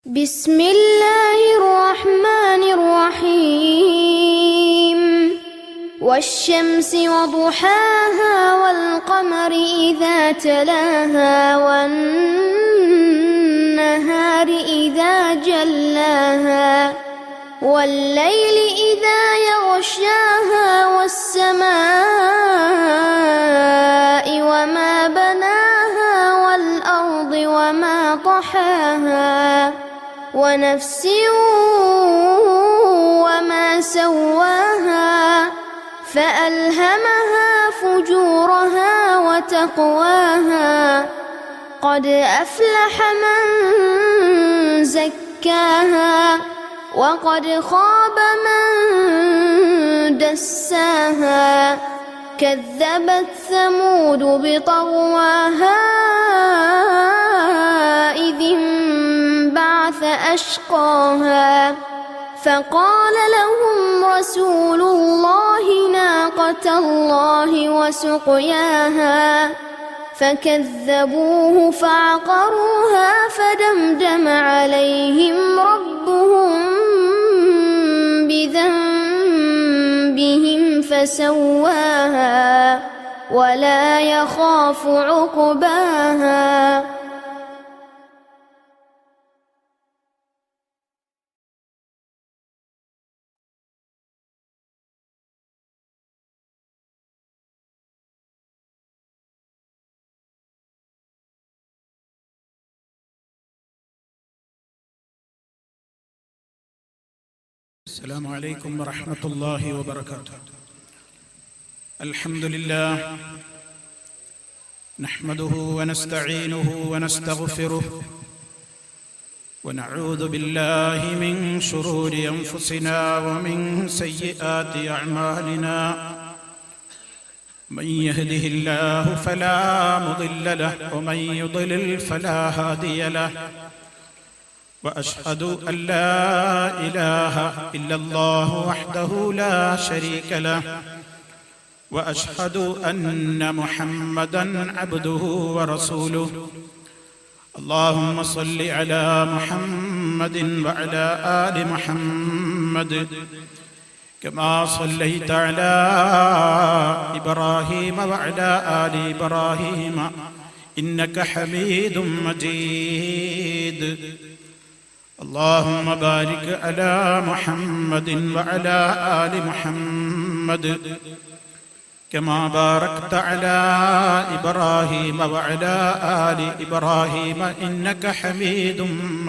بسم الله الرحمن الرحيم والشمس وضحاها والقمر إذا تلاها والنهار إذا جلاها والليل إذا يغشاها والسماء وما بناها والأرض وما طحاها ونفس وما سواها فألهمها فجورها وتقواها قد أفلح من زكاها وقد خاب من دساها كذبت ثمود بطغواها إذ انبعث أشقاها فقال لهم رسول الله ناقة الله وسقياها فكذبوه فعقروها فدمدم عليهم ربهم بذنبهم فسواها ولا يخاف عقباها. السلام عليكم ورحمة الله وبركاته. الحمد لله نحمده ونستعينه ونستغفره ونعوذ بالله من شرور أنفسنا ومن سيئات أعمالنا من يهده الله فلا مضل له ومن يضلل فلا هادي له وأشهد أن لا إله إلا الله وحده لا شريك له وأشهد أن محمدًا عبده ورسوله. اللهم صل على محمد وعلى آل محمد كما صليت على إبراهيم وعلى آل إبراهيم إنك حميد مجيد. اللهم بارك على محمد وعلى آل محمد كما باركت على إبراهيم وعلى آل إبراهيم إنك حميد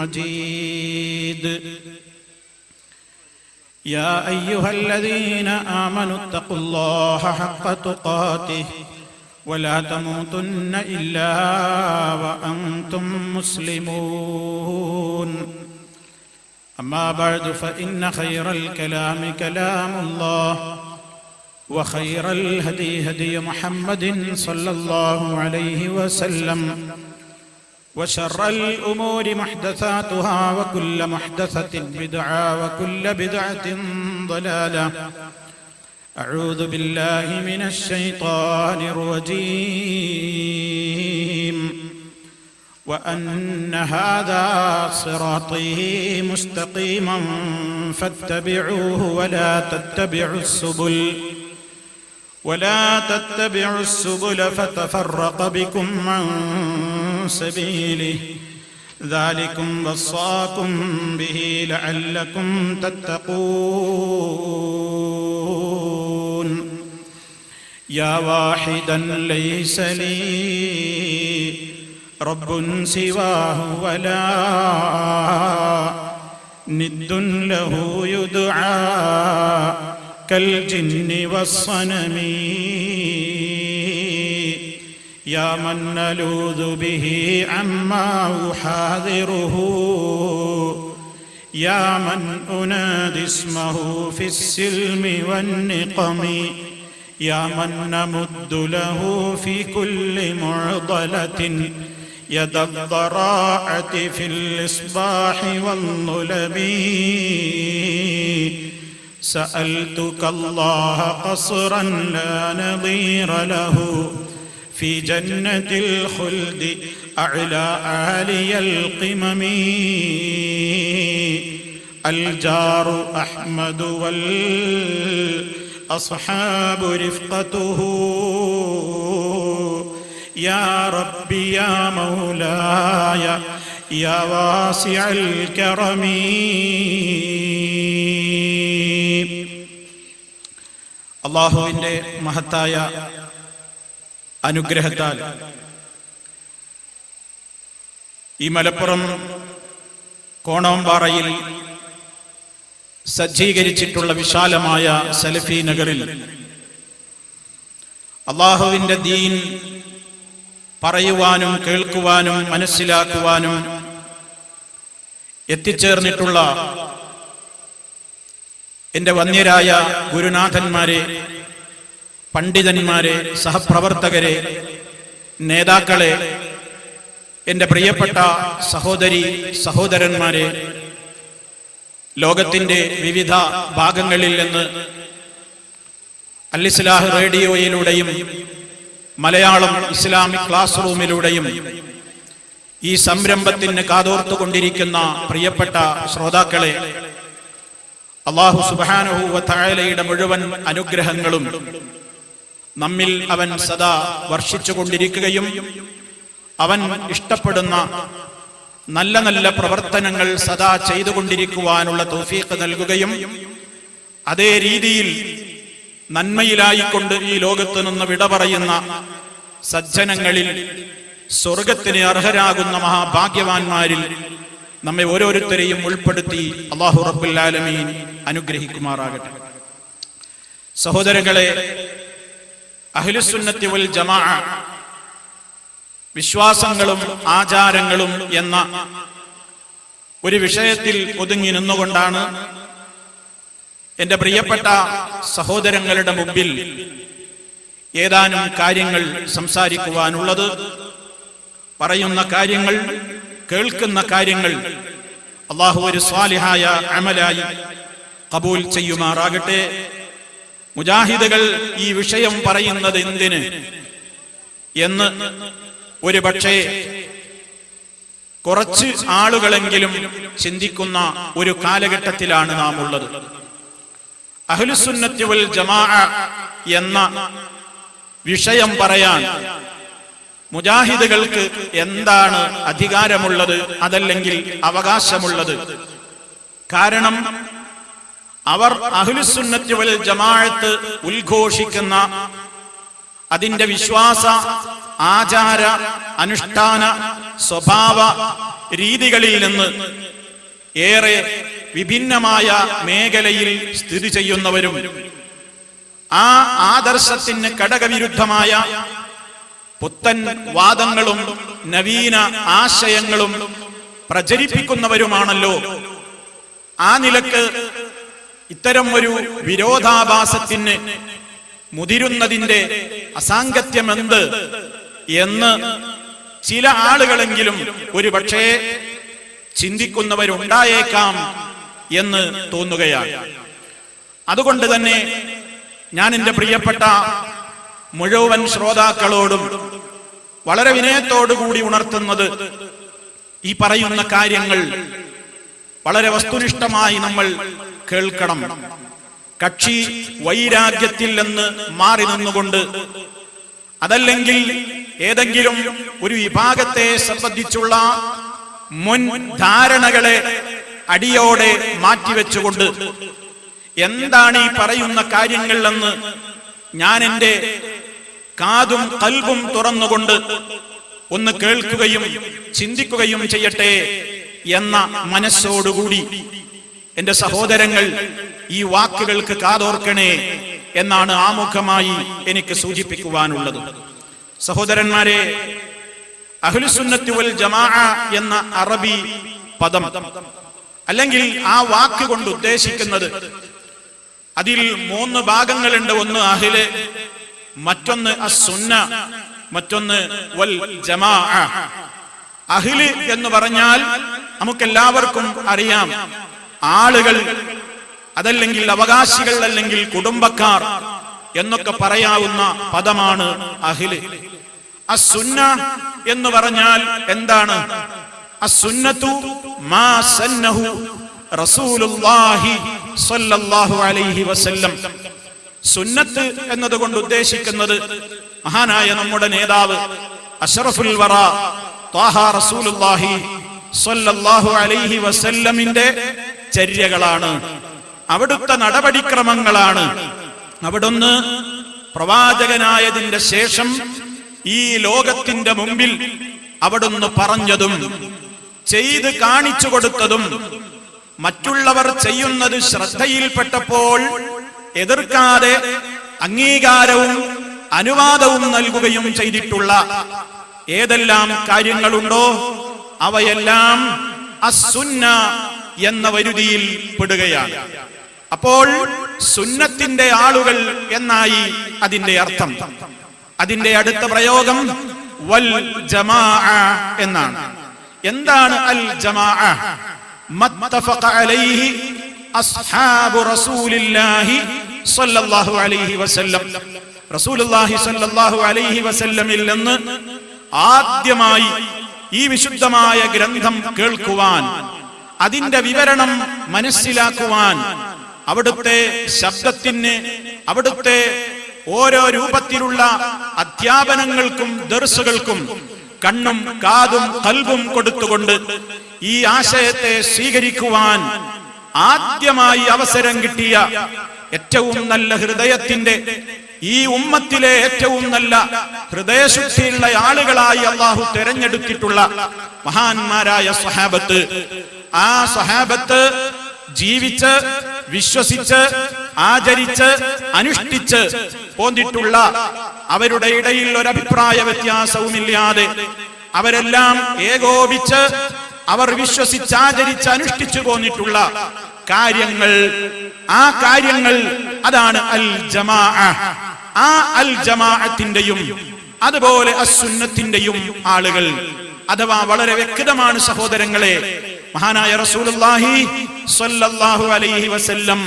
مجيد. يا أيها الذين آمنوا اتقوا الله حق تقاته ولا تموتن إلا وأنتم مسلمون. أما بعد فإن خير الكلام كلام الله وخير الهدي هدي محمد صلى الله عليه وسلم وشر الأمور محدثاتها وكل محدثة بدعة وكل بدعة ضلالة. أعوذ بالله من الشيطان الرجيم. وأن هذا صراطي مستقيما فاتبعوه ولا تتبعوا السبل فتفرق بكم عن سبيله ذلكم وصاكم به لعلكم تتقون. يا واحدا ليس لي رب سواه ولا ند له يدعى كالجن والصنم. يا من نلوذ به عما أحاذره يا من أنادي اسمه في السلم والنقم. يا من نمد له في كل معضلة يد الضراعة في الإصباح والظلم. سألتك الله قصرا لا نظير له في جنة الخلد أعلى عالي القمم الجار أحمد والأصحاب رفقته يا ربي يا مولاي يا واسع الكرم. അല്ലാഹുവിന്റെ മഹത്തായ അനുഗ്രഹത്താൽ ഈ മലപ്പുറം കോണമ്പാറയിൽ സജ്ജീകരിച്ചിട്ടുള്ള വിശാലമായ സലഫി നഗറിൽ അല്ലാഹുവിന്റെ ദീൻ പറയുവാനും കേൾക്കുവാനും മനസ്സിലാക്കുവാനും എത്തിച്ചേർന്നിട്ടുള്ള എന്റെ വന്യരായ ഗുരുനാഥന്മാരെ, പണ്ഡിതന്മാരെ, സഹപ്രവർത്തകരെ, നേതാക്കളെ, എന്റെ പ്രിയപ്പെട്ട സഹോദരി സഹോദരന്മാരെ, ലോകത്തിന്റെ വിവിധ ഭാഗങ്ങളിൽ നിന്ന് അൽ ഇസ്ലാഹ് റേഡിയോയിലൂടെയും മലയാളം ഇസ്ലാമിക് ക്ലാസ് റൂമിലൂടെയും ഈ സംരംഭത്തിന് കാതോർത്തുകൊണ്ടിരിക്കുന്ന പ്രിയപ്പെട്ട ശ്രോതാക്കളെ, അല്ലാഹു സുബ്ഹാനഹു വ തആലയുടെ മുഴുവൻ അനുഗ്രഹങ്ങളും നമ്മിൽ അവൻ സദാ വർഷിച്ചുകൊണ്ടിരിക്കുകയും അവൻ ഇഷ്ടപ്പെടുന്ന നല്ല നല്ല പ്രവർത്തനങ്ങൾ സദാ ചെയ്തുകൊണ്ടിരിക്കുവാനുള്ള തൗഫീഖ് നൽകുകയും അതേ രീതിയിൽ നന്മയിലായിക്കൊണ്ട് ഈ ലോകത്ത് നിന്ന് വിട പറയുന്ന സജ്ജനങ്ങളിൽ സ്വർഗത്തിന് അർഹരാകുന്ന മഹാഭാഗ്യവാന്മാരിൽ നമ്മെ ഓരോരുത്തരെയും ഉൾപ്പെടുത്തി അല്ലാഹു റബ്ബുൽ ആലമീൻ അനുഗ്രഹിക്കുമാറാകട്ടെ. സഹോദരങ്ങളെ, അഹ്ലുസുന്നത്തി വൽ ജമാഅ വിശ്വാസങ്ങളും ആചാരങ്ങളും എന്ന ഒരു വിഷയത്തിൽ ഒതുങ്ങി നിന്നുകൊണ്ടാണ് എന്റെ പ്രിയപ്പെട്ട സഹോദരങ്ങളുടെ മുമ്പിൽ ഏതാനും കാര്യങ്ങൾ സംസാരിക്കുവാനുള്ളത്. പറയുന്ന കാര്യങ്ങൾ, കേൾക്കുന്ന കാര്യങ്ങൾ അല്ലാഹു ഒരു സ്വാലിഹായ അമലായി ഖബൂൽ ചെയ്യുമാറാകട്ടെ. മുജാഹിദുകൾ ഈ വിഷയം പറയുന്നത് എന്തിന് എന്ന് ഒരു പക്ഷേ കുറച്ച് ആളുകളെങ്കിലും ചിന്തിക്കുന്ന ഒരു കാലഘട്ടത്തിലാണ് നാം ഉള്ളത്. അഹ്ലുസുന്നത്തി വൽ ജമാഅ എന്ന വിഷയം പറയാൻ മുജാഹിദുകൾക്ക് എന്താണ് അധികാരമുള്ളത്, അതല്ലെങ്കിൽ അവകാശമുള്ളത്? കാരണം അവർ അഹ്ലുസുന്നത്തി വൽ ജമാഅത്ത് ഉദ്ഘോഷിക്കുന്ന അതിന്റെ വിശ്വാസ, ആചാര, അനുഷ്ഠാന, സ്വഭാവ രീതികളിൽ നിന്ന് ഏറെ വിഭിന്നമായ മേഖലയിൽ സ്ഥിതി ചെയ്യുന്നവരും ആ ആദർശത്തിന് ഘടകവിരുദ്ധമായ പുത്തൻ വാദങ്ങളും നവീന ആശയങ്ങളും പ്രചരിപ്പിക്കുന്നവരുമാണല്ലോ. ആ നിലക്ക് ഇത്തരം ഒരു വിരോധാഭാസത്തിന് മുതിരുന്നതിന്റെ അസാംഗത്യമെന്ത് എന്ന് ചില ആളുകളെങ്കിലും ഒരു പക്ഷേ ചിന്തിക്കുന്നവരുണ്ടായേക്കാം എന്ന് തോന്നുകയാണ്. അതുകൊണ്ട് തന്നെ ഞാൻ എന്റെ പ്രിയപ്പെട്ട മുഴുവൻ ശ്രോതാക്കളോടും വളരെ വിനയത്തോടുകൂടി ഉണർത്തുന്നത്, ഈ പറയുന്ന കാര്യങ്ങൾ വളരെ വസ്തുനിഷ്ഠമായി നമ്മൾ കേൾക്കണം. കക്ഷി വൈരാഗ്യത്തിൽ നിന്ന് മാറി നിന്നുകൊണ്ട്, അതല്ലെങ്കിൽ ഏതെങ്കിലും ഒരു വിഭാഗത്തെ സംബന്ധിച്ചുള്ള മുൻ ധാരണകളെ അടിയോടെ മാറ്റിവെച്ചുകൊണ്ട് എന്താണ് ഈ പറയുന്ന കാര്യങ്ങൾ എന്ന് ഞാൻ എൻ്റെ കാതും കൽബും തുറന്നുകൊണ്ട് ഒന്ന് കേൾക്കുകയും ചിന്തിക്കുകയും ചെയ്യട്ടെ എന്ന മനസ്സോടുകൂടി എന്റെ സഹോദരങ്ങൾ ഈ വാക്കുകൾക്ക് കാതോർക്കണേ എന്നാണ് ആമുഖമായി എനിക്ക് സൂചിപ്പിക്കുവാനുള്ളത്. സഹോദരന്മാരെ, അഹ്ലുസുന്നത്തി വൽ ജമാഅ എന്ന അറബി പദം അല്ലെങ്കിൽ ആ വാക്ക് കൊണ്ട് ഉദ്ദേശിക്കുന്നത്, അതിൽ 3 ഭാഗങ്ങളുണ്ട്. ഒന്ന് അഹ്ല്, മറ്റൊന്ന് അസ്സുന്ന, മറ്റൊന്ന് വൽ ജമാഅ. അഹ്ല് എന്ന് പറഞ്ഞാൽ നമുക്കെല്ലാവർക്കും അറിയാം, ആളുകൾ, അതല്ലെങ്കിൽ അവകാശികൾ, അല്ലെങ്കിൽ കുടുംബക്കാർ എന്നൊക്കെ പറയാവുന്ന പദമാണ് അഹ്ല്. അസ്സുന്ന എന്ന് പറഞ്ഞാൽ എന്താണ്? അസ്സുന്നത്തു മാ സന്നഹു റസൂലുള്ളാഹി സ്വല്ലല്ലാഹു അലൈഹി വസല്ലം. സുന്നത്ത് എന്നതുകൊണ്ട് ഉദ്ദേശിക്കുന്നത് മഹാനായ നമ്മുടെ നേതാവ് അഷ്റഫുൽ വറ ത്വാഹ റസൂലുള്ളാഹി സ്വല്ലല്ലാഹു അലൈഹി വസല്ലമിന്റെ ചര്യകളാണ്, അവിടുത്തെ നടപടിക്രമങ്ങളാണ്. അവിടുന്ന് പ്രവാചകനായതിന്റെ ശേഷം ഈ ലോകത്തിന്റെ മുമ്പിൽ അവിടുന്ന് പറഞ്ഞതും ചെയ്ത് കാണിച്ചു കൊടുത്തതും മറ്റുള്ളവർ ചെയ്യുന്നത് ശ്രദ്ധയിൽപ്പെട്ടപ്പോൾ എതിർക്കാതെ അംഗീകാരവും അനുവാദവും നൽകുകയും ചെയ്തിട്ടുള്ള ഏതെല്ലാം കാര്യങ്ങളുണ്ടോ അവയെല്ലാം അസ്സുന്ന എന്ന വരുതിയിൽ പെടുകയാണ്. അപ്പോൾ സുന്നത്തിന്റെ ആളുകൾ എന്നായി അതിന്റെ അർത്ഥം. അതിന്റെ അടുത്ത പ്രയോഗം വൽ ജമാഅ എന്നാണ്. എന്താണ് അൽ ജമാഅ? മത്തഫഖ അലൈഹി അസ്ഹാബു റസൂലില്ലാഹി സ്വല്ലല്ലാഹു അലൈഹി വസല്ലം. റസൂലുള്ളാഹി സ്വല്ലല്ലാഹു അലൈഹി വസല്ലമിൽ നിന്ന് ആദ്യമായി ഈ വിശുദ്ധമായ ഗ്രന്ഥം കേൾക്കുവാൻ, അതിന്റെ വിവരണം മനസ്സിലാക്കുവാൻ, അവിടുത്തെ ശബ്ദത്തിന്, അവിടുത്തെ ഓരോ രൂപത്തിലുള്ള അധ്യാപനങ്ങൾക്കും ദർസുകൾക്കും കണ്ണും കാതും ഖൽബും കൊടുത്തുകൊണ്ട് ഈ ആശയത്തെ സ്വീകരിക്കുവാൻ ആദ്യമായി അവസരം കിട്ടിയ ഏറ്റവും നല്ല ഹൃദയത്തിന്റെ, ഈ ഉമ്മത്തിലെ ഏറ്റവും നല്ല ഹൃദയശുദ്ധിയുള്ള ആളുകളായി അള്ളാഹു തെരഞ്ഞെടുത്തിട്ടുള്ള മഹാന്മാരായ സ്വഹാബത്ത്, ആ സ്വഹാബത്ത് ജീവിച്ച് വിശ്വസിച്ച് ആചരിച്ച് അനുഷ്ഠിച്ച് പോന്നിട്ടുള്ള, അവരുടെ ഇടയിൽ ഒരു അഭിപ്രായ വ്യത്യാസവുമില്ലാതെ അവരെല്ലാം ഏകോപിച്ച് അവർ വിശ്വസിച്ചാചരിച്ച് അനുഷ്ഠിച്ചു പോന്നിട്ടുള്ള കാര്യങ്ങൾ, ആ കാര്യങ്ങൾ അതാണ് അൽ ജമാഅ. ആ അൽ ജമാഅത്തിന്റെയും അതുപോലെ അസ്സുന്നത്തിന്റെയും ആളുകൾ, അഥവാ വളരെ വ്യക്തമാണ് സഹോദരങ്ങളെ, മഹാനായ റസൂലുള്ളാഹി സ്വല്ലല്ലാഹു അലൈഹി വസല്ലം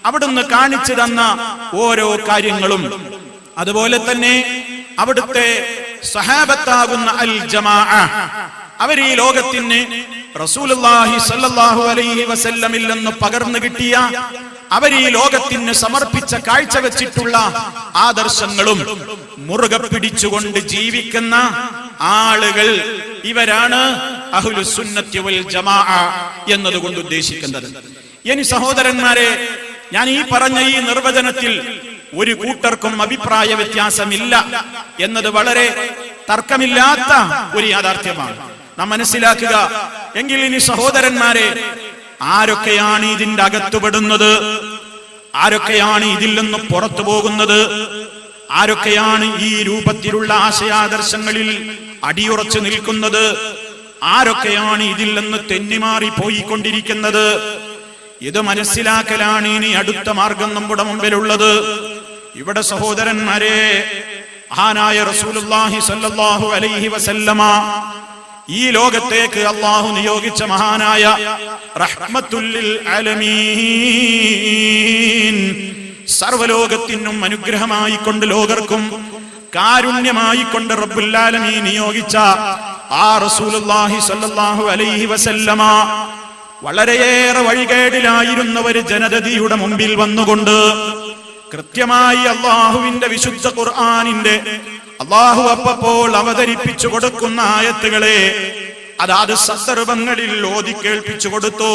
അവിടുന്ന് കാണിച്ചു തന്ന ഓരോ കാര്യങ്ങളും, അതുപോലെ തന്നെ അവിടുത്തെ സഹാബത്താകുന്ന അൽ ജമാഅ, അവർ ഈ ലോകത്തിന് റസൂലുള്ളാഹി സ്വല്ലല്ലാഹു അലൈഹി വസല്ലമിൽ നിന്ന് പകർന്നു കിട്ടിയ, അവർ ഈ ലോകത്തിന് സമർപ്പിച്ച, കാഴ്ചവെച്ചിട്ടുള്ള ആദർശങ്ങളും മുറുകെ പിടിച്ചുകൊണ്ട് ജീവിക്കുന്ന ആളുകൾ, ഇവരാണ് അഹ്ലുസ് സുന്നത്തി വൽ ജമാഅ എന്നതുകൊണ്ട് ഉദ്ദേശിക്കുന്നത്. ഇനി സഹോദരന്മാരെ, ഞാൻ ഈ പറഞ്ഞ ഈ നിർവചനത്തിൽ ഒരു കൂട്ടർക്കും അഭിപ്രായ വ്യത്യാസമില്ല എന്നത് വളരെ തർക്കമില്ലാത്ത ഒരു യാഥാർത്ഥ്യമാണ്. നാം മനസ്സിലാക്കുക. എങ്കിൽ ഇനി സഹോദരന്മാരെ, ആരൊക്കെയാണ് ഇതിന്റെ അകത്തുപെടുന്നത്? ആരൊക്കെയാണ് ഇതിൽ നിന്ന് പുറത്തു പോകുന്നത്? ആരൊക്കെയാണ് ഈ രൂപത്തിലുള്ള ആശയാദർശങ്ങളിൽ അടിയുറച്ചു നിൽക്കുന്നത്? ആരൊക്കെയാണ് ഇതിൽ നിന്ന് തെന്നിമാറി പോയിക്കൊണ്ടിരിക്കുന്നത്? ഇത് മനസ്സിലാക്കലാണ് ഇനി അടുത്ത മാർഗം നമ്മുടെ മുമ്പിലുള്ളത്. ഇവിടെ സഹോദരന്മാരെ, മഹാനായ റസൂലുള്ളാഹി സ്വല്ലല്ലാഹു അലൈഹി വസല്ലമ ഈ ലോകത്തേക്ക് അല്ലാഹു നിയോഗിച്ച മഹാനായ റഹ്മത്തുൽ ലിൽ ആലമീൻ, സർവലോകത്തിനും അനുഗ്രഹമായി കൊണ്ട്, ലോകർക്കും കാരുണ്യമായി കൊണ്ട് റബ്ബുൽ ആലമീൻ നിയോഗിച്ച ആ റസൂലുള്ളാഹി സ്വല്ലല്ലാഹു അലൈഹി വസല്ലമ വളരെയേറെ വഴികേടിലായിരുന്ന ഒരു ജനതയുടെ മുമ്പിൽ വന്നുകൊണ്ട് കൃത്യമായി അള്ളാഹുവിന്റെ വിശുദ്ധ ഖുർആനിന്റെ അള്ളാഹു അപ്പോൾ അവതരിപ്പിച്ചു കൊടുക്കുന്ന ആയത്തുകളെ അതാത് സന്ദർഭങ്ങളിൽ ഓതി കേൾപ്പിച്ചു കൊടുത്തു.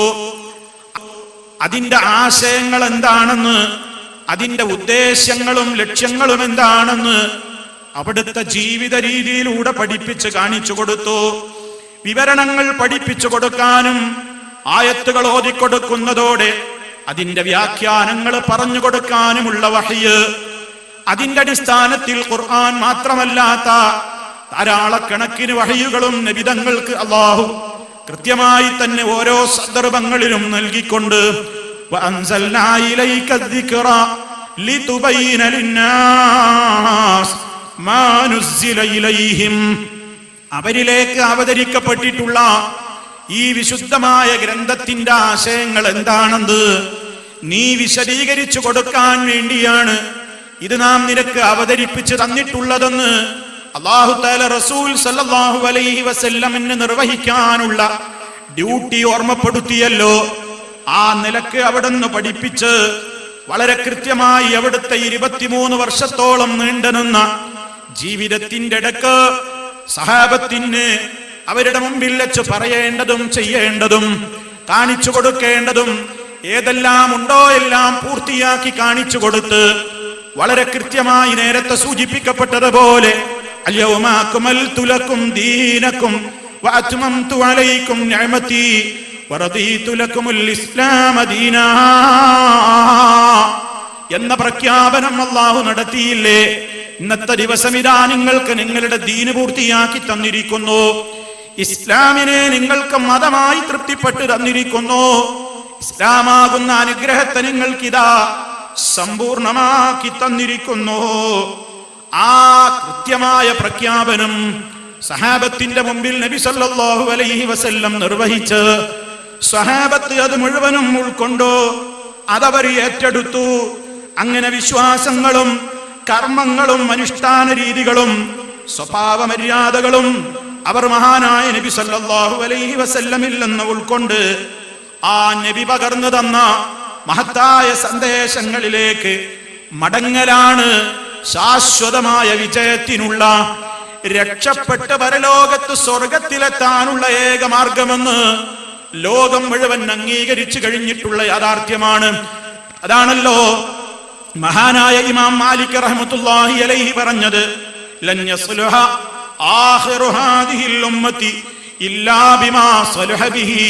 അതിന്റെ ആശയങ്ങൾ എന്താണെന്ന്, അതിന്റെ ഉദ്ദേശ്യങ്ങളും ലക്ഷ്യങ്ങളും എന്താണെന്ന് അവിടുത്തെ ജീവിത രീതിയിലൂടെ പഠിപ്പിച്ച് കാണിച്ചു കൊടുത്തു. വിവരണങ്ങൾ പഠിപ്പിച്ചു കൊടുക്കാനും ആയത്തുകൾ ഓതിക്കൊടുക്കുന്നതോടെ അതിന്റെ വ്യാഖ്യാനങ്ങൾ പറഞ്ഞു കൊടുക്കാനുമുള്ള വഹ്യ്, അതിന്റെ അടിസ്ഥാനത്തിൽ ഖുർആൻ മാത്രമല്ലാത്ത ധാരാളക്കണക്കിന് വഹ്യുകളും നബിതങ്ങൾക്ക് അല്ലാഹു കൃത്യമായി തന്നെ ഓരോ സന്ദർഭങ്ങളിലും നൽകിക്കൊണ്ട് വഅൻസൽനാ ഇലൈക ദിക്റ ലിതുബയ്യിന ലിന്നാസ് മാ നുസ്സില ഇലൈഹിം, അവരിലേക്ക് അവതരിക്കപ്പെട്ടിട്ടുള്ള ഈ വിശുദ്ധമായ ഗ്രന്ഥത്തിന്റെ ആശയങ്ങൾ എന്താണെന്ന് നീ വിശദീകരിച്ചു കൊടുക്കാൻ വേണ്ടിയാണ് ഇത് നാം നിനക്ക് അവതരിപ്പിച്ചു തന്നിട്ടുള്ളതെന്ന് അല്ലാഹു തആല റസൂൽ സല്ലല്ലാഹു അലൈഹി വസല്ലമിന് നിർവഹിക്കാനുള്ള ഡ്യൂട്ടി ഓർമ്മപ്പെടുത്തിയല്ലോ. ആ നിലക്ക് അവിടുന്ന് പഠിപ്പിച്ച് വളരെ കൃത്യമായി അവിടുത്തെ 23 വർഷത്തോളം നീണ്ടുനിന്ന ജീവിതത്തിന്റെ ഇടക്ക് സഹാബത്തിന് അവരുടെ മുമ്പിൽ വെച്ച് പറയേണ്ടതും ചെയ്യേണ്ടതും കാണിച്ചു കൊടുക്കേണ്ടതും ഏതെല്ലാം ഉണ്ടോ എല്ലാം പൂർത്തിയാക്കി കാണിച്ചു കൊടുത്ത് വളരെ കൃത്യമായി നേരത്തെ സൂചിപ്പിക്കപ്പെട്ടതുപോലെ അൽയൗമ അക്മൽതു ലക്കും ദീനക്കും വഅത്മംതു അലൈക്കും നിഅമതി വറദീതു ലക്കുമുൽ ഇസ്ലാമ ദീനാ എന്ന പ്രഖ്യാപനം അല്ലാഹു നടത്തിയില്ലേ? ഇന്നത്തെ ദിവസം ഇതാ നിങ്ങൾക്ക് നിങ്ങളുടെ ദീന് പൂർത്തിയാക്കി തന്നിരിക്കുന്നു, ഇസ്ലാമിനെ നിങ്ങൾക്ക് മതമായി തൃപ്തിപ്പെട്ട് തന്നിരിക്കുന്നു, ഇസ്ലാമാകുന്ന അനുഗ്രഹത്തെ നിങ്ങൾക്കിതാ സമ്പൂർണമാക്കി തന്നിരിക്കുന്നു. ആ കൃത്യമായ പ്രഖ്യാപനം സഹാബത്തിന്റെ മുമ്പിൽ നബി സല്ലല്ലാഹു അലൈഹി വസല്ലം നിർവഹിച്ച് സഹാബത്ത് അത് മുഴുവനും ഉൾക്കൊണ്ടു, അതവർ ഏറ്റെടുത്തു. അങ്ങനെ വിശ്വാസങ്ങളും കർമ്മങ്ങളും അനുഷ്ഠാന രീതികളും സ്വഭാവ മര്യാദകളും അവർ മഹാനായ നബി സല്ലല്ലാഹു അലൈഹി വസല്ലമിൽ നിന്ന് ഉൾക്കൊണ്ട് ആ നബി പകർന്നു തന്ന മഹത്തായ സന്ദേശങ്ങളിലേക്ക് മടങ്ങലാണ് ശാശ്വതമായ വിജയത്തിനുള്ള, രക്ഷപ്പെട്ട് പരലോകത്ത് സ്വർഗത്തിലെത്താനുള്ള ഏക മാർഗമെന്ന് ലോകം മുഴുവൻ അംഗീകരിച്ചു കഴിഞ്ഞിട്ടുള്ള യാഥാർത്ഥ്യമാണ്. അതാണല്ലോ മഹാനായ ഇമാം മാലിക് റഹ്മത്തുള്ളാഹി അലൈഹി പറഞ്ഞത്, ലൻ യസ്ലുഹ ആഖിറു ഹാദിഹിൽ ഉമ്മത്തി ഇല്ലാ ബിമാ സലഹ ബിഹി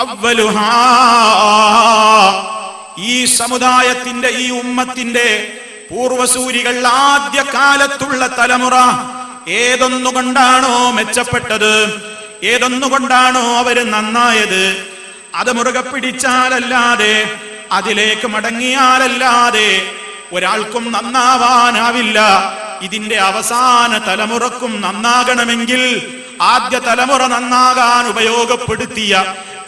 അവ്വലുഹാ. ഈ സമുദായത്തിന്റെ ഈ ഉമ്മത്തിന്റെ പൂർവസൂരികൾ ആദ്യ കാലത്തുള്ള തലമുറ ഏതൊന്നുകൊണ്ടാണോ മെച്ചപ്പെട്ടത്, ഏതൊന്നുകൊണ്ടാണോ അവര് നന്നായത്, അത് മുറുകെ പിടിച്ചാലല്ലാതെ അതിലേക്ക് മടങ്ങിയാലല്ലാതെ ഒരാൾക്കും നന്നാവാനാവില്ല. ഇതിന്റെ അവസാന തലമുറക്കും നന്നാകണമെങ്കിൽ ആദ്യ തലമുറ നന്നാകാൻ ഉപയോഗപ്പെടുത്തിയ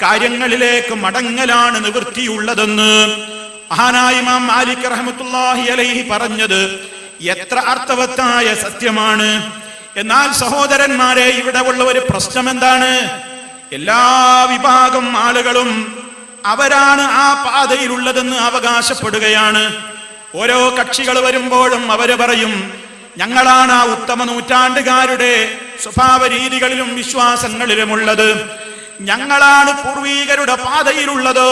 കാര്യങ്ങളിലേക്ക് മടങ്ങലാണ് നിവൃത്തിയുള്ളതെന്ന് മഹാനായ ഇമാം മാലിക് റഹ്മത്തുള്ളാഹി അലൈഹി പറഞ്ഞത് എത്ര അർത്ഥവത്തായ സത്യമാണ്. എന്നാൽ സഹോദരന്മാരെ, ഇവിടെ ഉള്ള ഒരു പ്രശ്നം എന്താണ്? എല്ലാ വിഭാഗം ആളുകളും അവരാണ് ആ പാതയിലുള്ളതെന്ന് അവകാശപ്പെടുകയാണ്. ഓരോ കക്ഷികൾ വരുമ്പോഴും അവര് പറയും, ഞങ്ങളാണ് ആ ഉത്തമ നൂറ്റാണ്ടുകാരുടെ സ്വഭാവ രീതികളിലും വിശ്വാസങ്ങളിലുമുള്ളത്, ഞങ്ങളാണ് പൂർവീകരുടെ പാതയിലുള്ളത്,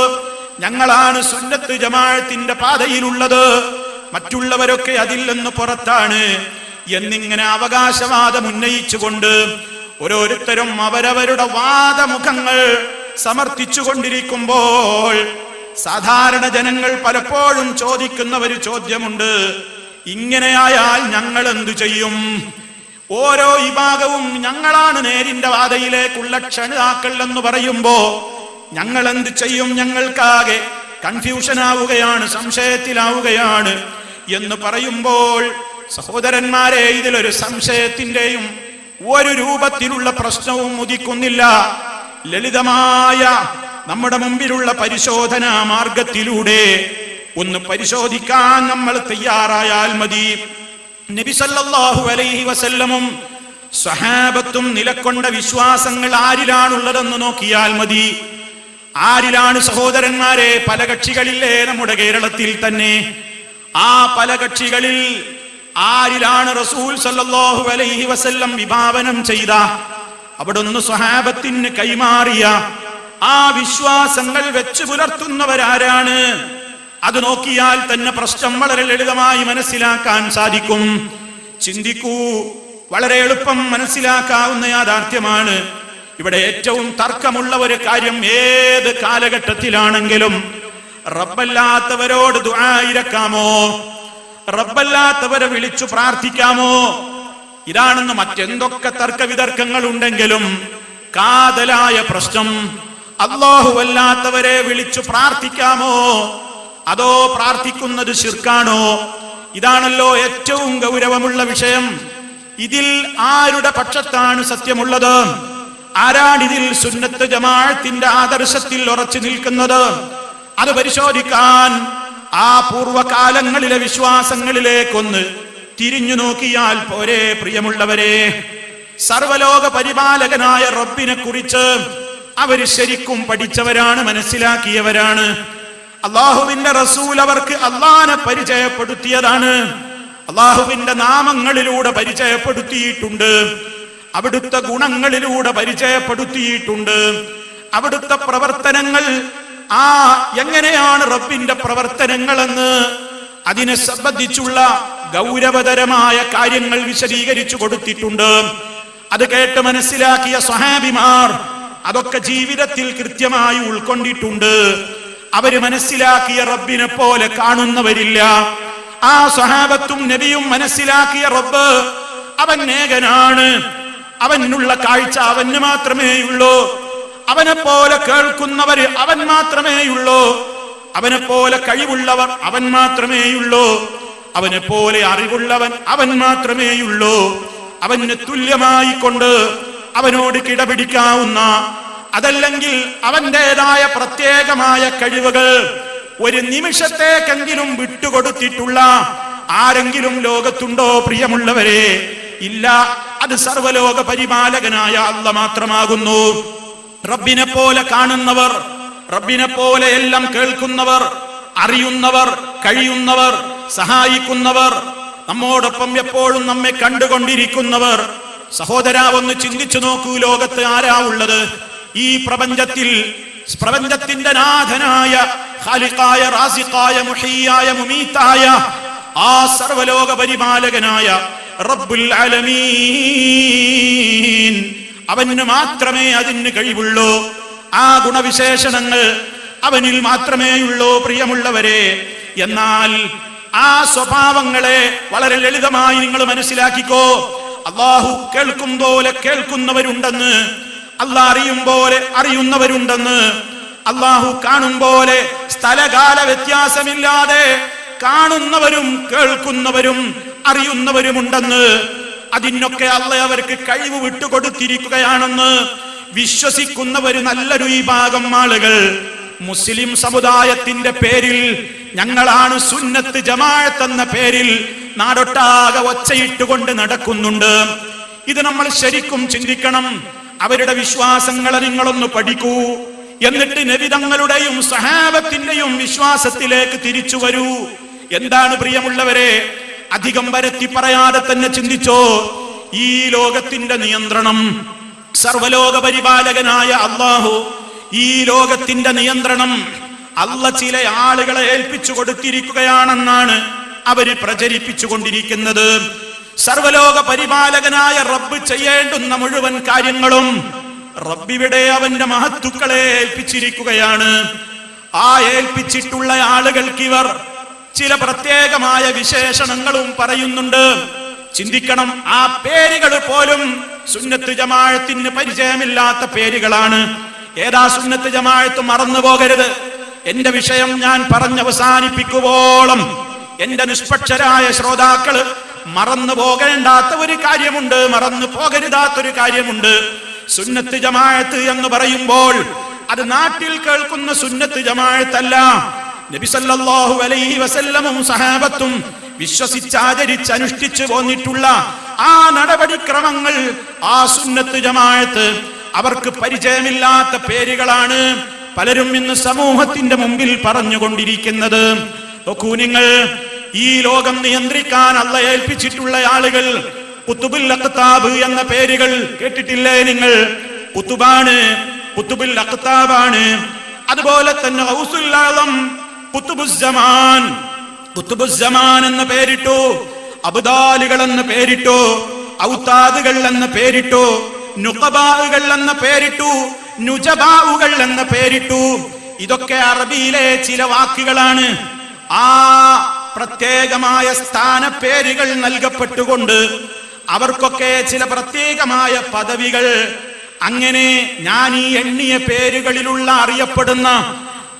ഞങ്ങളാണ് സുന്നത്ത് ജമാഅത്തിന്റെ പാതയിലുള്ളത്, മറ്റുള്ളവരൊക്കെ അതിൽ നിന്ന് പുറത്താണ് എന്നിങ്ങനെ അവകാശവാദം ഉന്നയിച്ചുകൊണ്ട് ഓരോരുത്തരും അവരവരുടെ വാദമുഖങ്ങൾ സമർത്ഥിച്ചു കൊണ്ടിരിക്കുമ്പോൾ സാധാരണ ജനങ്ങൾ പലപ്പോഴും ചോദിക്കുന്ന ഒരു ചോദ്യമുണ്ട്, ഇങ്ങനെയായാൽ ഞങ്ങൾ എന്തു ചെയ്യും? ഓരോ വിഭാഗവും ഞങ്ങളാണ് നേരിന്റെ പാതയിലേക്കുള്ള ക്ഷണിതാക്കൾ എന്ന് പറയുമ്പോ ഞങ്ങൾ എന്ത് ചെയ്യും? ഞങ്ങൾക്കാകെ കൺഫ്യൂഷൻ ആവുകയാണ്, സംശയത്തിലാവുകയാണ് എന്ന് പറയുമ്പോൾ സഹോദരന്മാരെ, ഇതിലൊരു സംശയത്തിന്റെയും ഒരു രൂപത്തിലുള്ള പ്രശ്നവും ഉദിക്കുന്നില്ല. ലളിതമായ നമ്മുടെ മുമ്പിലുള്ള പരിശോധനാ മാർഗത്തിലൂടെ ഒന്ന് പരിശോധിക്കാൻ നമ്മൾ തയ്യാറായാൽ മതി. നബി സല്ലല്ലാഹു അലൈഹി വസല്ലമും സ്വഹാബത്തും നിലക്കൊണ്ട വിശ്വാസങ്ങൾ ആരിലാണുള്ളതെന്ന് നോക്കിയാൽ മതി. ആരിലാണ് സഹോദരന്മാരെ? പല കക്ഷികളില്ലേ നമ്മുടെ കേരളത്തിൽ തന്നെ. ആ പല കക്ഷികളിൽ ആരിലാണ് റസൂൽ സല്ലല്ലാഹു അലൈഹി വസല്ലം വിഭാവനം ചെയ്ത, അവിടുന്ന് സ്വഹാബത്തിന് കൈമാറിയ ആ വിശ്വാസങ്ങൾ വെച്ച് പുലർത്തുന്നവരാരാണ്? അത് നോക്കിയാൽ തന്നെ പ്രശ്നം വളരെ ലളിതമായി മനസ്സിലാക്കാൻ സാധിക്കും. ചിന്തിക്കൂ, വളരെ എളുപ്പം മനസ്സിലാക്കാവുന്ന യാഥാർത്ഥ്യമാണ്. ഇവിടെ ഏറ്റവും തർക്കമുള്ള ഒരു കാര്യം, ഏത് കാലഘട്ടത്തിലാണെങ്കിലും റബ്ബല്ലാത്തവരോട് ദുആ ഇരക്കാമോ? റബ്ബല്ലാത്തവരെ വിളിച്ചു പ്രാർത്ഥിക്കാമോ? ഇതാണെന്ന് മറ്റെന്തൊക്കെ തർക്കവിതർക്കങ്ങൾ ഉണ്ടെങ്കിലും കാതലായ പ്രശ്നം, അല്ലാഹുവല്ലാത്തവരെ വിളിച്ചു പ്രാർത്ഥിക്കാമോ അതോ പ്രാർത്ഥിക്കുന്നത് ശിർക്കാണോ? ഇതാണല്ലോ ഏറ്റവും ഗൗരവമുള്ള വിഷയം. ഇതിൽ ആരുടെ പക്ഷത്താണ് സത്യമുള്ളത്? ആരാണിതിൽ സുന്നത്ത് ജമാഅത്തിന്റെ ആദർശത്തിൽ ഉറച്ചു നിൽക്കുന്നത്? അത് പരിശോധിക്കാൻ ആ പൂർവകാലങ്ങളിലെ വിശ്വാസങ്ങളിലേക്കൊന്ന് തിരിഞ്ഞു നോക്കിയാൽ പോരെ പ്രിയമുള്ളവരെ? സർവലോക പരിപാലകനായ റബ്ബിനെ കുറിച്ച് അവര് ശരിക്കും പഠിച്ചവരാണ്, മനസ്സിലാക്കിയവരാണ്. അള്ളാഹുവിന്റെ റസൂൽ അവർക്ക് അള്ളാനെ പരിചയപ്പെടുത്തിയതാണ്. അള്ളാഹുവിന്റെ നാമങ്ങളിലൂടെ പരിചയപ്പെടുത്തിയിട്ടുണ്ട്, അവിടുത്തെ ഗുണങ്ങളിലൂടെ പരിചയപ്പെടുത്തിയിട്ടുണ്ട്, അവിടുത്തെ പ്രവർത്തനങ്ങൾ എങ്ങനെയാണ് റബ്ബിന്റെ പ്രവർത്തനങ്ങളെന്ന് അതിനെ സംബന്ധിച്ചുള്ള ഗൗരവതരമായ കാര്യങ്ങൾ വിശദീകരിച്ചു കൊടുത്തിട്ടുണ്ട്. അത് കേട്ട് മനസ്സിലാക്കിയ സ്വഹാബിമാർ അതൊക്കെ ജീവിതത്തിൽ കൃത്യമായി ഉൾക്കൊണ്ടിട്ടുണ്ട്. അവര് മനസ്സിലാക്കിയ റബ്ബിനെ പോലെ കാണുന്നവരില്ല. ആ സ്വഹാബത്തും നബിയും മനസ്സിലാക്കിയ റബ്ബ് അവൻ ഏകനാണ്, അവനുള്ള കാഴ്ച അവന് മാത്രമേയുള്ളൂ, അവനെ പോലെ കേൾക്കുന്നവര് അവൻ മാത്രമേയുള്ളൂ, അവനെ പോലെ കഴിവുള്ളവർ അവൻ മാത്രമേയുള്ളൂ, അവനെ പോലെ അറിവുള്ളവൻ അവൻ മാത്രമേയുള്ളൂ. അവന് തുല്യമായി കൊണ്ട് അവനോട് കിടപിടിക്കാവുന്ന, അതല്ലെങ്കിൽ അവന്റേതായ പ്രത്യേകമായ കഴിവുകൾ ഒരു നിമിഷത്തേക്കെങ്കിലും വിട്ടുകൊടുത്തിട്ടുള്ള ആരെങ്കിലും ലോകത്തുണ്ടോ പ്രിയമുള്ളവരെ? ഇല്ല. അത് സർവലോക പരിപാലകനായ അല്ലാഹ് മാത്രമാകുന്നു. റബ്ബിനെ പോലെ കാണുന്നവർ, റബ്ബിനെ പോലെ എല്ലാം കേൾക്കുന്നവർ, അറിയുന്നവർ, കഴിയുന്നവർ, സഹായിക്കുന്നവർ, നമ്മോടൊപ്പം എപ്പോഴും നമ്മെ കണ്ടുകൊണ്ടിരിക്കുന്നവർ. സഹോദരാ, ഒന്ന് ചിന്തിച്ചു നോക്കൂ, ലോകത്ത് ആരാ ഉള്ളത്? ഈ പ്രപഞ്ചത്തിൽ പ്രപഞ്ചത്തിന്റെ നാഥനായ ഖാലിഖായ, റാസിഖായ, മുഹയ്യായ, മുമീതായ ആ സർവലോക പരിപാലകനായ റബ്ബുൽ ആലമീൻ, അവന് മാത്രമേ അതിന് കഴിവുള്ളൂ. ആ ഗുണവിശേഷണങ്ങൾ അവനിൽ മാത്രമേയുള്ളൂ പ്രിയമുള്ളവരെ. എന്നാൽ ആ സ്വഭാവങ്ങളെ വളരെ ലളിതമായി നിങ്ങൾ മനസ്സിലാക്കിക്കോ. അള്ളാഹു കേൾക്കും പോലെ കേൾക്കുന്നവരുണ്ടെന്ന്, അള്ളാഹ് അറിയും പോലെ അറിയുന്നവരുണ്ടെന്ന്, അള്ളാഹു കാണും പോലെ സ്ഥലകാല വ്യത്യാസമില്ലാതെ കാണുന്നവരും കേൾക്കുന്നവരും അറിയുന്നവരുമുണ്ടെന്ന്, അതിനൊക്കെ അള്ളാഹ് അവർക്ക് കഴിവ് വിട്ടുകൊടുത്തിരിക്കുകയാണെന്ന് വിശ്വസിക്കുന്നവര് നല്ലൊരു വിഭാഗം ആളുകൾ മുസ്ലിം സമുദായത്തിന്റെ പേരിൽ, ഞങ്ങളാണ് സുന്നത്ത് ജമാഅത്ത് എന്ന പേരിൽ നാടൊട്ടാകെ ഒച്ചയിട്ടുകൊണ്ട് നടക്കുന്നുണ്ട്. ഇത് നമ്മൾ ശരിക്കും ചിന്തിക്കണം. അവരുടെ വിശ്വാസങ്ങളെ നിങ്ങളൊന്ന് പഠിക്കൂ. എന്നിട്ട് നബി തങ്ങളുടെയും സഹാബത്തിന്റെയും വിശ്വാസത്തിലേക്ക് തിരിച്ചു വരൂ. എന്താണ് പ്രിയമുള്ളവരെ? അധികം വരത്തി പറയാതെ തന്നെ ചിന്തിച്ചോ. ഈ ലോകത്തിന്റെ നിയന്ത്രണം സർവലോക പരിപാലകനായ അല്ലാഹു, ഈ ലോകത്തിന്റെ നിയന്ത്രണം അല്ലാഹ് ചില ആളുകളെ ഏൽപ്പിച്ചു കൊടുത്തിരിക്കുകയാണെന്നാണ് അവര് പ്രചരിപ്പിച്ചു കൊണ്ടിരിക്കുന്നത്. സർവലോക പരിപാലകനായ റബ്ബ് ചെയ്യേണ്ടുന്ന മുഴുവൻ കാര്യങ്ങളും റബ്ബിവിടെ അവന്റെ മഹത്തുക്കളെ ഏൽപ്പിച്ചിരിക്കുകയാണ്. ആ ഏൽപ്പിച്ചിട്ടുള്ള ആളുകൾക്ക് ഇവർ ചില പ്രത്യേകമായ വിശേഷണങ്ങളും പറയുന്നുണ്ട്. ചിന്തിക്കണം. ആ പേരുകൾ പോലും സുന്നത്ത് ജമാഅത്തിന് പരിചയമില്ലാത്ത പേരുകളാണ്. ഏതാ സുന്നത്ത് ജമാഅത്ത്? മറന്നു പോകരുത്. എന്റെ വിഷയം ഞാൻ പറഞ്ഞവസാനിപ്പിക്കുവോളം എന്റെ നിഷ്പക്ഷരായ ശ്രോതാക്കള് മറന്നു പോകേണ്ടാത്ത ഒരു കാര്യമുണ്ട്, മറന്നു പോകരുതാത്തൊരു കാര്യമുണ്ട്. സുന്നത്ത് ജമാഅത്ത് എന്ന് പറയുമ്പോൾ അത് നാട്ടിൽ കേൾക്കുന്ന സുന്നത്ത് ജമാഅത്തല്ല. നബി സല്ലല്ലാഹു അലൈഹി വസല്ലമും സഹാബത്തും വിശ്വസിച്ചാചരിച്ച് അനുഷ്ഠിച്ചു പോന്നിട്ടുള്ള ആ നടപടിക്രമങ്ങൾ, ആ സുന്നത്ത് ജമാഅത്ത് അവർക്ക് പരിചയമില്ലാത്ത പേരുകളാണ് പലരും ഇന്ന് സമൂഹത്തിന്റെ മുമ്പിൽ പറഞ്ഞുകൊണ്ടിരിക്കുന്നത്. നോക്കൂ നിങ്ങൾ, ഈ ലോകം നിയന്ത്രിക്കാൻ അല്ലാഹ് ഏൽപ്പിച്ചിട്ടുള്ള ആളുകൾ ഖുതുബുൽ അഖ്താബ് എന്ന പേരുകൾ കേട്ടിട്ടില്ലേ നിങ്ങൾ? ഖുതുബാണ്, ഖുതുബുൽ അഖ്താബാണ്. അതുപോലെ തന്നെ ഗൗസുൽ ആളം, ഖുതുബുസ്സമാൻ, ഖുതുബുസ്സമാൻ എന്ന പേരിട്ടു, അബ്ദാലുകൾ എന്ന പേരിട്ടു, ഔതാദുകൾ എന്ന പേരിട്ടു, നുഖബാഉകൾ എന്ന പേരിട്ടു, നുജബാഉകൾ എന്ന പേരിട്ടു. ഇതൊക്കെ അറബിയിലെ ചില വാക്കുകളാണ്. ആ പ്രത്യേകമായ സ്ഥാനപ്പേരുകൾ നൽകപ്പെട്ടുകൊണ്ട് അവർക്കൊക്കെ ചില പ്രത്യേകമായ പദവികൾ. അങ്ങനെ ഞാൻ ഈ എണ്ണിയ പേരുകളിലുള്ള അറിയപ്പെടുന്ന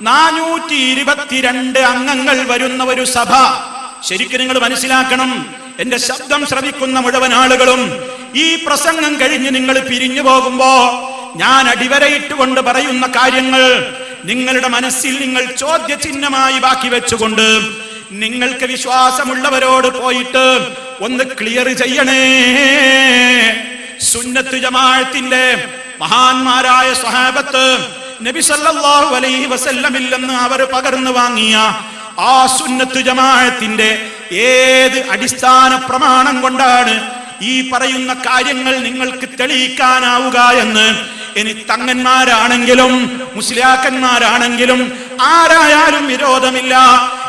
422 അംഗങ്ങൾ വരുന്ന ഒരു സഭ. ശരിക്കും നിങ്ങൾ മനസ്സിലാക്കണം. എന്റെ ശബ്ദം ശ്രവിക്കുന്ന മുഴുവൻ ആളുകളും ഈ പ്രസംഗം കഴിഞ്ഞ് നിങ്ങൾ പിരിഞ്ഞു പോകുമ്പോ ഞാൻ അടിവരയിട്ടുകൊണ്ട് പറയുന്ന കാര്യങ്ങൾ നിങ്ങളുടെ മനസ്സിൽ നിങ്ങൾ ചോദ്യചിഹ്നമായി ബാക്കി വെച്ചുകൊണ്ട് നിങ്ങൾക്ക് വിശ്വാസമുള്ളവരോട് പോയിട്ട് ഒന്ന് ക്ലിയർ ചെയ്യണേ. സുന്നത്ത് ജമാഅത്തിന്റെ മഹാന്മാരായ സ്വഹാബത്ത് നബി സല്ലല്ലാഹു അലൈഹി വസല്ലമിൽ നിന്ന് അവർ പകർന്നു വാങ്ങിയ ആ സുന്നത്ത് ജമാഅത്തിന്റെ ഏത് അടിസ്ഥാന പ്രമാണം കൊണ്ടാണ് ഈ പറയുന്ന കാര്യങ്ങൾ നിങ്ങൾക്ക് തെളിയിക്കാനാവുക എന്ന് ഇനി തങ്ങന്മാരാണെങ്കിലും മുസ്ലിയാക്കന്മാരാണെങ്കിലും ആരായാലും വിരോധമില്ല.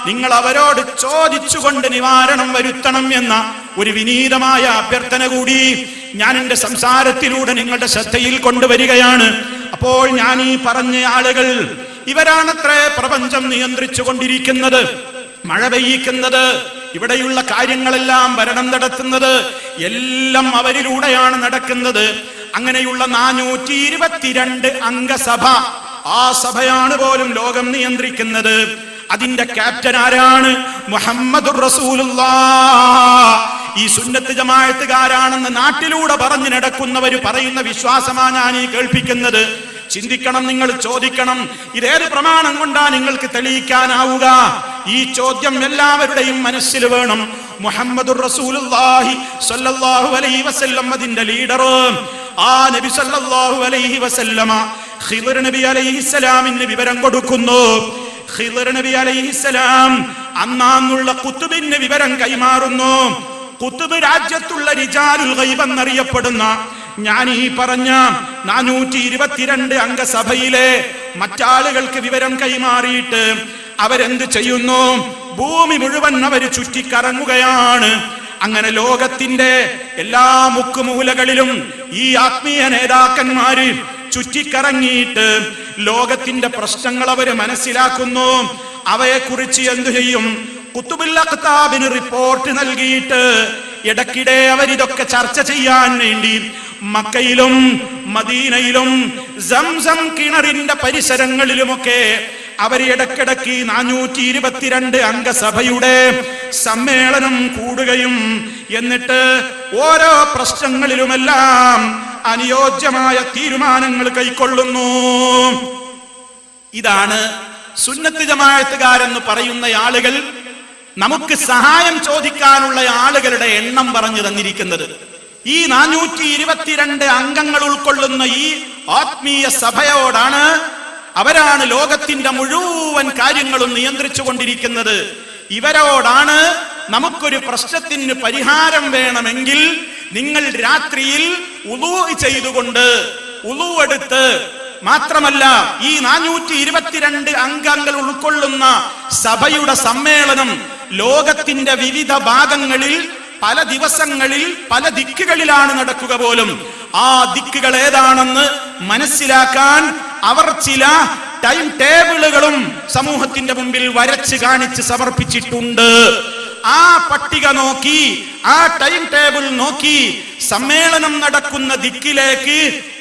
നിങ്ങൾ അവരോട് ചോദിച്ചുകൊണ്ട് നിവാരണം വരുത്തണം എന്ന ഒരു വിനീതമായ അഭ്യർത്ഥന കൂടി ഞാൻ എന്റെ സംസാരത്തിലൂടെ നിങ്ങളുടെ ശ്രദ്ധയിൽ കൊണ്ടുവരികയാണ്. അപ്പോൾ ഞാൻ ഈ പറഞ്ഞ ആളുകൾ ഇവരാണത്രേ പ്രപഞ്ചം നിയന്ത്രിച്ചു കൊണ്ടിരിക്കുന്നത്, മഴ പെയ്യിക്കുന്നത്, ഇവിടെയുള്ള കാര്യങ്ങളെല്ലാം ഭരണം നടത്തുന്നത് എല്ലാം അവരിലൂടെയാണ് നടക്കുന്നത്. അങ്ങനെയുള്ള 422 അംഗസഭ, ആ സഭയാണ് പോലും ലോകം നിയന്ത്രിക്കുന്നത്. അതിന്റെ ക്യാപ്റ്റൻ ആരാണ്? മുഹമ്മദുർ റസൂലുള്ളാഹ്. ഈ സുന്നത്ത് ജമാഅത്തുകാരാണെന്ന് നാട്ടിലൂടെ പറഞ്ഞു നടക്കുന്നവര് പറയുന്ന വിശ്വാസമാണ് ഞാൻ ഈ കേൾപ്പിക്കുന്നത്. ചിന്തിക്കണം, നിങ്ങൾ ചോദിക്കണം, ഇതേത് പ്രമാണം കൊണ്ടാ നിങ്ങൾക്ക് തെളിയിക്കാനാവുക? ഈ ചോദ്യം എല്ലാവരുടെയും മനസ്സിൽ വേണം. മുഹമ്മദുർ റസൂലുള്ളാഹി സ്വല്ലല്ലാഹു അലൈഹി വസല്ലം അതിന്റെ ലീഡർ, ആ നബി സല്ലല്ലാഹു അലൈഹി വസല്ലമ ഖിദ്ർ നബി അലൈഹിസ്സലാമിന് വിവരം കൊടുക്കുന്നു. ഖിദ്ർ നബി അലൈഹിസ്സലാം അന്നാന്നുള്ള ഖുത്ബിന് വിവരം കൈമാറുന്നു. ഖുത്ബ് രാജ്യത്തുള്ള റിജാലുൽ ഗൈബ് എന്നറിയപ്പെടുന്ന ഞാൻ ഈ പറഞ്ഞ 422 അംഗസഭയിലെ മറ്റാളുകൾക്ക് വിവരം കൈമാറിയിട്ട് അവരെന്ത് ചെയ്യുന്നു? ഭൂമി മുഴുവൻ അവര് ചുറ്റിക്കറങ്ങുകയാണ്. അങ്ങനെ ലോകത്തിന്റെ എല്ലാ മുക്കുമൂലകളിലും ഈ ആത്മീയ നേതാക്കന്മാര് ചുറ്റിക്കറങ്ങിയിട്ട് ലോകത്തിന്റെ പ്രശ്നങ്ങൾ അവര് മനസ്സിലാക്കുന്നു. അവയെക്കുറിച്ച് എന്തു ചെയ്യും? ഖുത്ബുൽ അഖ്താബിന് റിപ്പോർട്ട് നൽകിയിട്ട് ഇടയ്ക്കിടെ അവരിതൊക്കെ ചർച്ച ചെയ്യാൻ വേണ്ടി മക്കയിലും മദീനയിലും സംസം കിണറിന്റെ പരിസരങ്ങളിലുമൊക്കെ അവർ ഇടക്കിടക്ക് 422 അംഗസഭയുടെ സമ്മേളനം കൂടുകയും എന്നിട്ട് ഓരോ പ്രശ്നങ്ങളിലുമെല്ലാം അനുയോജ്യമായ തീരുമാനങ്ങൾ കൈക്കൊള്ളുന്നു. ഇതാണ് സുന്നത്ത് ജമാഅത്തുകാരെന്ന് പറയുന്ന ആളുകൾ നമുക്ക് സഹായം ചോദിക്കാനുള്ള ആളുകളുടെ എണ്ണം പറഞ്ഞു തന്നിരിക്കുന്നത്. ഈ 422 അംഗങ്ങൾ ഉൾക്കൊള്ളുന്ന ഈ ആത്മീയ സഭയോടാണ്, അവരാണ് ലോകത്തിന്റെ മുഴുവൻ കാര്യങ്ങളും നിയന്ത്രിച്ചു കൊണ്ടിരിക്കുന്നത്. ഇവരോടാണ് നമുക്കൊരു പ്രശ്നത്തിന് പരിഹാരം വേണമെങ്കിൽ നിങ്ങൾ രാത്രിയിൽ ഉളൂ ചെയ്തുകൊണ്ട്, ഉളൂ എടുത്ത്, മാത്രമല്ല ഈ 422 അംഗങ്ങൾ ഉൾക്കൊള്ളുന്ന സഭയുടെ സമ്മേളനം ലോകത്തിന്റെ വിവിധ ഭാഗങ്ങളിൽ പല ദിവസങ്ങളിൽ പല ദിക്കുകളിലാണ് നടക്കുക പോലും. ആ ദിക്കുകൾ ഏതാണെന്ന് മനസ്സിലാക്കാൻ അവർ ചില ടൈം ടേബിളുകളും സമൂഹത്തിന്റെ മുമ്പിൽ വരച്ച് കാണിച്ച് സമർപ്പിച്ചിട്ടുണ്ട്. ആ പട്ടിക നോക്കി, ആ ടൈം ടേബിൾ നോക്കി സമ്മേളനം നടക്കുന്ന ദിക്കിലേക്ക്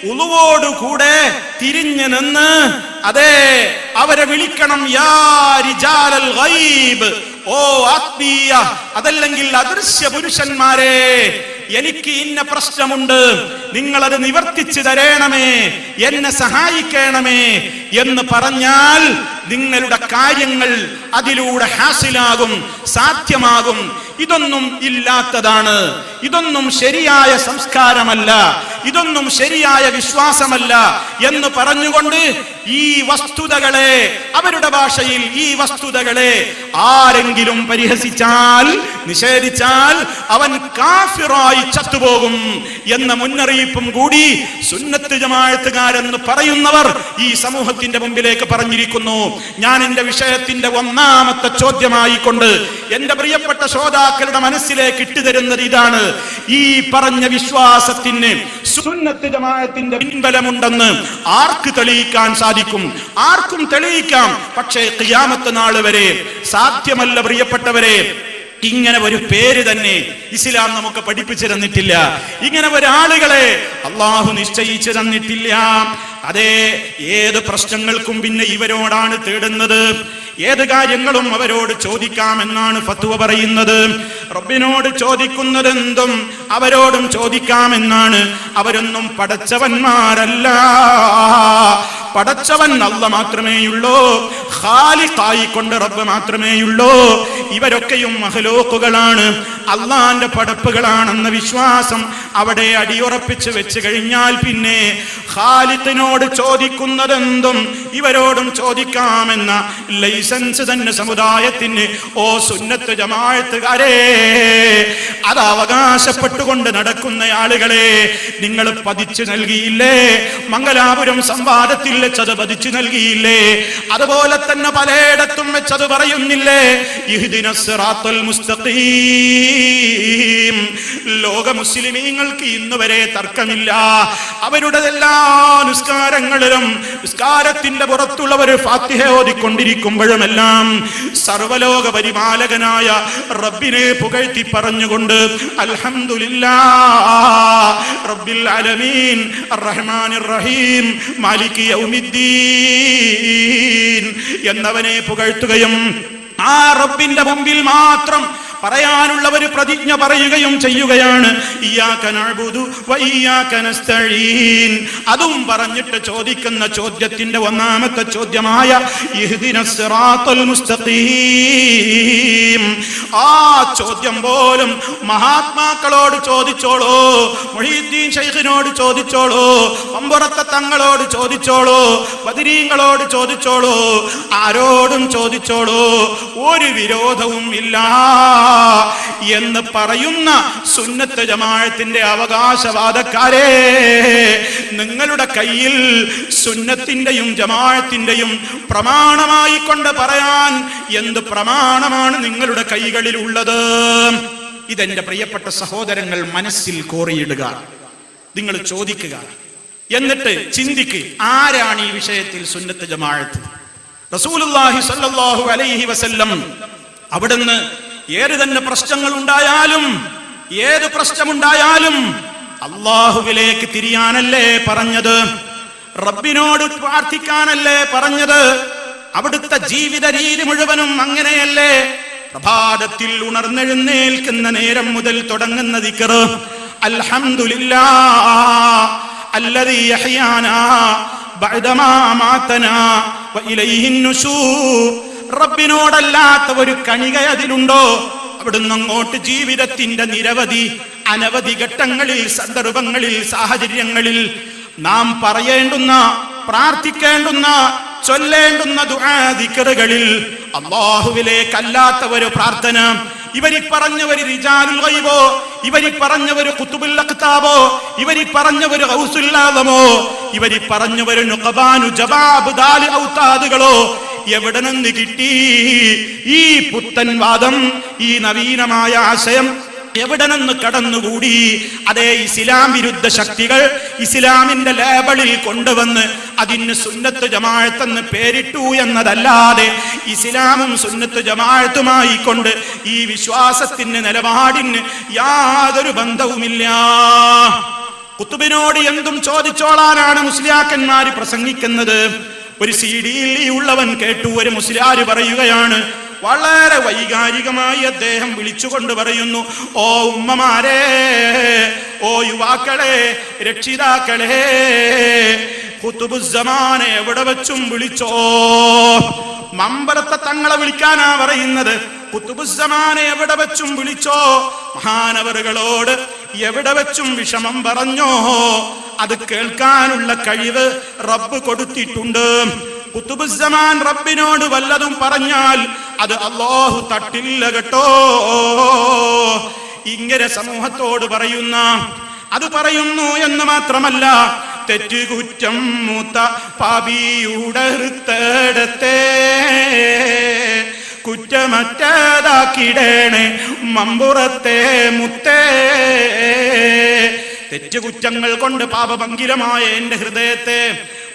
ഉളുവോടുകൂടെ തിരിഞ്ഞു നിന്ന് അതെ അവരെ വിളിക്കണം. യാ റിജാലൽ ഗൈബ്, ഓ ആത്മീയ അതല്ലെങ്കിൽ അദൃശ്യ പുരുഷന്മാരെ, എനിക്ക് ഇന്ന പ്രശ്നമുണ്ട്, നിങ്ങളത് നിവർത്തിച്ചു തരണമേ, എന്നെ സഹായിക്കണമേ എന്ന് പറഞ്ഞാൽ നിങ്ങളുടെ കാര്യങ്ങൾ അതിലൂടെ ഹാസിലാകും, സാധ്യമാകും. ഇതൊന്നും ഇല്ലാത്തതാണ്, ഇതൊന്നും ശരിയായ സംസ്കാരമല്ല, ഇതൊന്നും ശരിയായ വിശ്വാസമല്ല എന്ന് പറഞ്ഞുകൊണ്ട് ഈ വസ്തുതകളെ, അവരുടെ ഭാഷയിൽ ഈ വസ്തുതകളെ ആരെങ്കിലും പരിഹസിച്ചാൽ, നിഷേധിച്ചാൽ അവൻ കാഫിറായി ചത്തുപോകും എന്ന മുന്നറിയിപ്പും കൂടി സുന്നത്ത് ജമാഅത്തുകാരെന്ന് പറയുന്നവർ ഈ സമൂഹത്തിന്റെ മുമ്പിലേക്ക് പറഞ്ഞിരിക്കുന്നു. ഞാൻ എന്റെ വിഷയത്തിന്റെ ഒന്നാമത്തെ ചോദ്യമായിക്കൊണ്ട് എന്റെ പ്രിയപ്പെട്ട ശ്രോതാക്കളുടെ മനസ്സിലേക്ക് ഇട്ടുതരുന്നത് ഇതാണ്. ഈ പറഞ്ഞ വിശ്വാസത്തിന് സുന്നത്ത് ജമാഅത്തിന്റെ പിൻബലമുണ്ടെന്ന് ആർക്ക് തെളിയിക്കാൻ സാധിക്കും? ആർക്കും തെളിയിക്കാം. പക്ഷേ ഖിയാമത്ത് നാൾ വരെ സാധ്യമല്ല പ്രിയപ്പെട്ടവരെ. ഇങ്ങനെ ഒരു പേര് തന്നെ ഇസ്ലാം നമുക്ക് പഠിപ്പിച്ചു തന്നിട്ടില്ല. ഇങ്ങനെ ഒരാളുകളെ അള്ളാഹു നിശ്ചയിച്ചു തന്നിട്ടില്ല. അതെ, ഏത് പ്രശ്നങ്ങൾക്കും പിന്നെ ഇവരോടാണ് തേടുന്നത്. ഏത് കാര്യങ്ങളും അവരോട് ചോദിക്കാമെന്നാണ് ഫത്വ പറയുന്നത്. റബ്ബിനോട് ചോദിക്കുന്നതെന്തും അവരോടും ചോദിക്കാമെന്നാണ്. അവരൊന്നും പടച്ചവന്മാരല്ല. പടച്ചവൻ അല്ലാഹ് മാത്രമേയുള്ളൂ. ഖാലിഖായിക്കൊണ്ട് റബ്ബ് മാത്രമേയുള്ളൂ. ഇവരൊക്കെയും മഖ്ലൂഖുകളാണ്, അള്ളാന്റെ പടപ്പുകളാണെന്ന വിശ്വാസം അവിടെ അടിയുറപ്പിച്ച് വെച്ച് കഴിഞ്ഞാൽ പിന്നെ ഖാലിഖിനോട് ചോദിക്കുന്നതെന്തും ഇവരോടും ചോദിക്കാമെന്ന ലൈസൻസ് തന്നെ സമുദായത്തിന് ഓ സുന്നത്ത് ജമാഅത്തുകാരെ, അത് അവകാശപ്പെട്ടുകൊണ്ട് നടക്കുന്ന ആളുകളെ നിങ്ങൾ പതിച്ചു നൽകിയില്ലേ? മംഗലാപുരം സംവാദത്തിൽ വെച്ചത് പതിച്ചു നൽകിയില്ലേ? അതുപോലെ തന്നെ പലയിടത്തും വെച്ചത് പറയുന്നില്ലേ? ഇഹ്ദിനസ് സിറാത്തുൽ മുസ്തഖീം. ലോക മുസ്ലിമീങ്ങൾക്ക് ഇന്ന് വരെ തർക്കമില്ല. അവരുടെ എല്ലാ നിസ്കാരങ്ങളിലും നിസ്കാരത്തിന്റെ പുറത്തുള്ളവർ ഫാത്തിഹ ഓതിക്കൊണ്ടിരിക്കുമ്പോഴുമെല്ലാം സർവലോക പരിപാലകനായ റബ്ബിനെ പുകഴ്ത്തി പറഞ്ഞുകൊണ്ട് അൽഹംദുലില്ലാഹ് റബ്ബിൽ ആലമീൻ അർറഹ്മാനിർ റഹീം മാലികി യൗമിദ്ദീൻ എന്നവനെ പുകഴ്ത്തുകയും ആ റബ്ബിന്റെ മുമ്പിൽ മാത്രം പറയാനുള്ള ഒരു പ്രതിജ്ഞ പറയുകയും ചെയ്യുകയാണ്. ഇയ്യാക നഅ്ബുദു വ ഇയ്യാക നസ്തഈൻ. അതും പറഞ്ഞിട്ട് ചോദിക്കുന്ന ചോദ്യത്തിന്റെ ഒന്നാമത്തെ ചോദ്യമായ ഇഹ്ദിനസ് സിറാത്തുൽ മുസ്തഖീം, ആ ചോദ്യം പോലും മഹാത്മാക്കളോട് ചോദിച്ചോളൂ, മുഹീദ്ദീൻ ശൈഖിനോട് ചോദിച്ചോളൂ, പമ്പുറത്തെ തങ്ങളോട് ചോദിച്ചോളൂ, ബദരീങ്ങളോട് ചോദിച്ചോളൂ, ആരോടും ചോദിച്ചോളൂ, ഒരു വിരോധവും ഇല്ല എന്ന് പറയുന്ന സുന്നത്ത് ജമാഅത്തിന്റെ അവകാശവാദക്കാരെ, നിങ്ങളുടെ കയ്യിൽ സുന്നത്തിന്റെയും ജമാഅത്തിന്റെയും പ്രമാണമായി കൊണ്ട് പറയാൻ എന്ത് പ്രമാണമാണ് നിങ്ങളുടെ കൈകളിൽ ഉള്ളത്? ഇതെന്റെ പ്രിയപ്പെട്ട സഹോദരങ്ങൾ മനസ്സിൽ കോറിയിടുക. നിങ്ങൾ ചോദിക്കുക, എന്നിട്ട് ചിന്തിക്കുക, ആരാണ് ഈ വിഷയത്തിൽ സുന്നത്ത് ജമാഅത്ത്? റസൂലുള്ളാഹി സ്വല്ലല്ലാഹു അലൈഹി വസല്ലം അവിടുന്ന് ഏത് തന്നെ പ്രശ്നങ്ങൾ ഉണ്ടായാലും, ഏത് പ്രശ്നമുണ്ടായാലും അല്ലാഹുവിലേക്ക് തിരിയാനല്ലേ പറഞ്ഞത്? റബ്ബിനോട് പ്രാർത്ഥിക്കാനല്ലേ പറഞ്ഞത്? അവിടുത്തെ ജീവിത രീതി മുഴുവനും അങ്ങനെയല്ലേ? പ്രഭാതത്തിൽ ഉണർന്നെഴുന്നേൽക്കുന്ന നേരം മുതൽ തുടങ്ങുന്ന ദിക്ർ അൽഹംദുലില്ലാഹ് അല്ലദീ യഹ്യാനാ ബഅദമാ അമാതനാ വ ഇലൈഹിൻ നുശൂർ. റബ്ബിനോടല്ലാത്ത ഒരു കണിക അതിലുണ്ടോ? അവിടുന്ന് അങ്ങോട്ട് ജീവിതത്തിന്റെ നിരവധി അനവധി ഘട്ടങ്ങളിൽ, സന്ദർഭങ്ങളിൽ, സാഹചര്യങ്ങളിൽ നാം പറയേണ്ടുന്ന, പ്രാർത്ഥിക്കേണ്ടുന്ന, ചൊല്ലേണ്ടുന്ന ദുആ ദിക്റുകളിൽ അല്ലാഹുവിലേക്കല്ലാത്ത ഒരു പ്രാർത്ഥന, ഇവരി പറഞ്ഞവര് റിജാലുൽ ഗൈബോ, ഇവരി പറഞ്ഞവര് ഖുതുബുൽ അഖ്താബോ, ഇവരി പറഞ്ഞവര് ഗൗസുൽ ആദമോ, ഇവരി പറഞ്ഞവര് നുഖബാനു ജവാബ് ദാലി ഔതാദുകളോ എവിടെ നിന്ന് കിട്ടി? ഈ പുത്തൻ വാദം, ഈ നവീനമായ ആശയം എവിടെ നിന്ന് കടന്നുകൂടി? അതേ ഇസ്ലാം വിരുദ്ധ ശക്തികൾ ഇസ്ലാമിന്റെ ലേബലിൽ കൊണ്ടുവന്ന് അതിന് സുന്നത്ത് ജമാഅത്ത് പേരിട്ടു എന്നതല്ലാതെ ഇസ്ലാമും സുന്നത്ത് ജമാഅത്തുമായി കൊണ്ട് ഈ വിശ്വാസത്തിന് നിലപാടിന് യാതൊരു ബന്ധവുമില്ല. ഖുതുബിനോട് എന്തും ചോദിച്ചോളാനാണ് മുസ്ലിയാക്കന്മാർ പ്രസംഗിക്കുന്നത്. ഒരു സിഡിയിൽ ഈ ഉള്ളവൻ കേട്ടു, ഒരു മുസ്ലിയാർ പറയുകയാണ്, വളരെ വൈകാരികമായി അദ്ദേഹം വിളിച്ചുകൊണ്ട് പറയുന്നു, ഓ ഉമ്മമാരെ, ഓ യുവാക്കളെ, രക്ഷിതാക്കളെ, ഖുതുബുസ്സമാനെ എവിടെ വെച്ചും വിളിച്ചോ. മമ്പലത്തെ തങ്ങളെ വിളിക്കാനാ പറയുന്നത്. ഖുതുബുസ്സമാനെ എവിടെ വെച്ചും വിളിച്ചോ. മഹാനവറുകളോട് എവിടെ വെച്ചും വിഷമം പറഞ്ഞോ. അത് കേൾക്കാനുള്ള കഴിവ് റബ്ബ് കൊടുത്തിട്ടുണ്ട്. ഖുതുബുസ്സമാൻ റബ്ബിനോട് വല്ലതും പറഞ്ഞാൽ അത് അല്ലാഹു തട്ടില്ല കേട്ടോ. ഇങ്ങനെ സമൂഹത്തോട് പറയുന്ന, അത് പറയുന്നു എന്ന് മാത്രമല്ല, തെറ്റുകുറ്റം മൂത്ത പാപിയുടെ ഹൃത്തടത്തെ കുറ്റമറ്റതാക്കിടേണേ മമ്പുറത്തെ മുത്തേ. തെറ്റുകുറ്റങ്ങൾ കൊണ്ട് പാപഭംഗിരമായ എന്റെ ഹൃദയത്തെ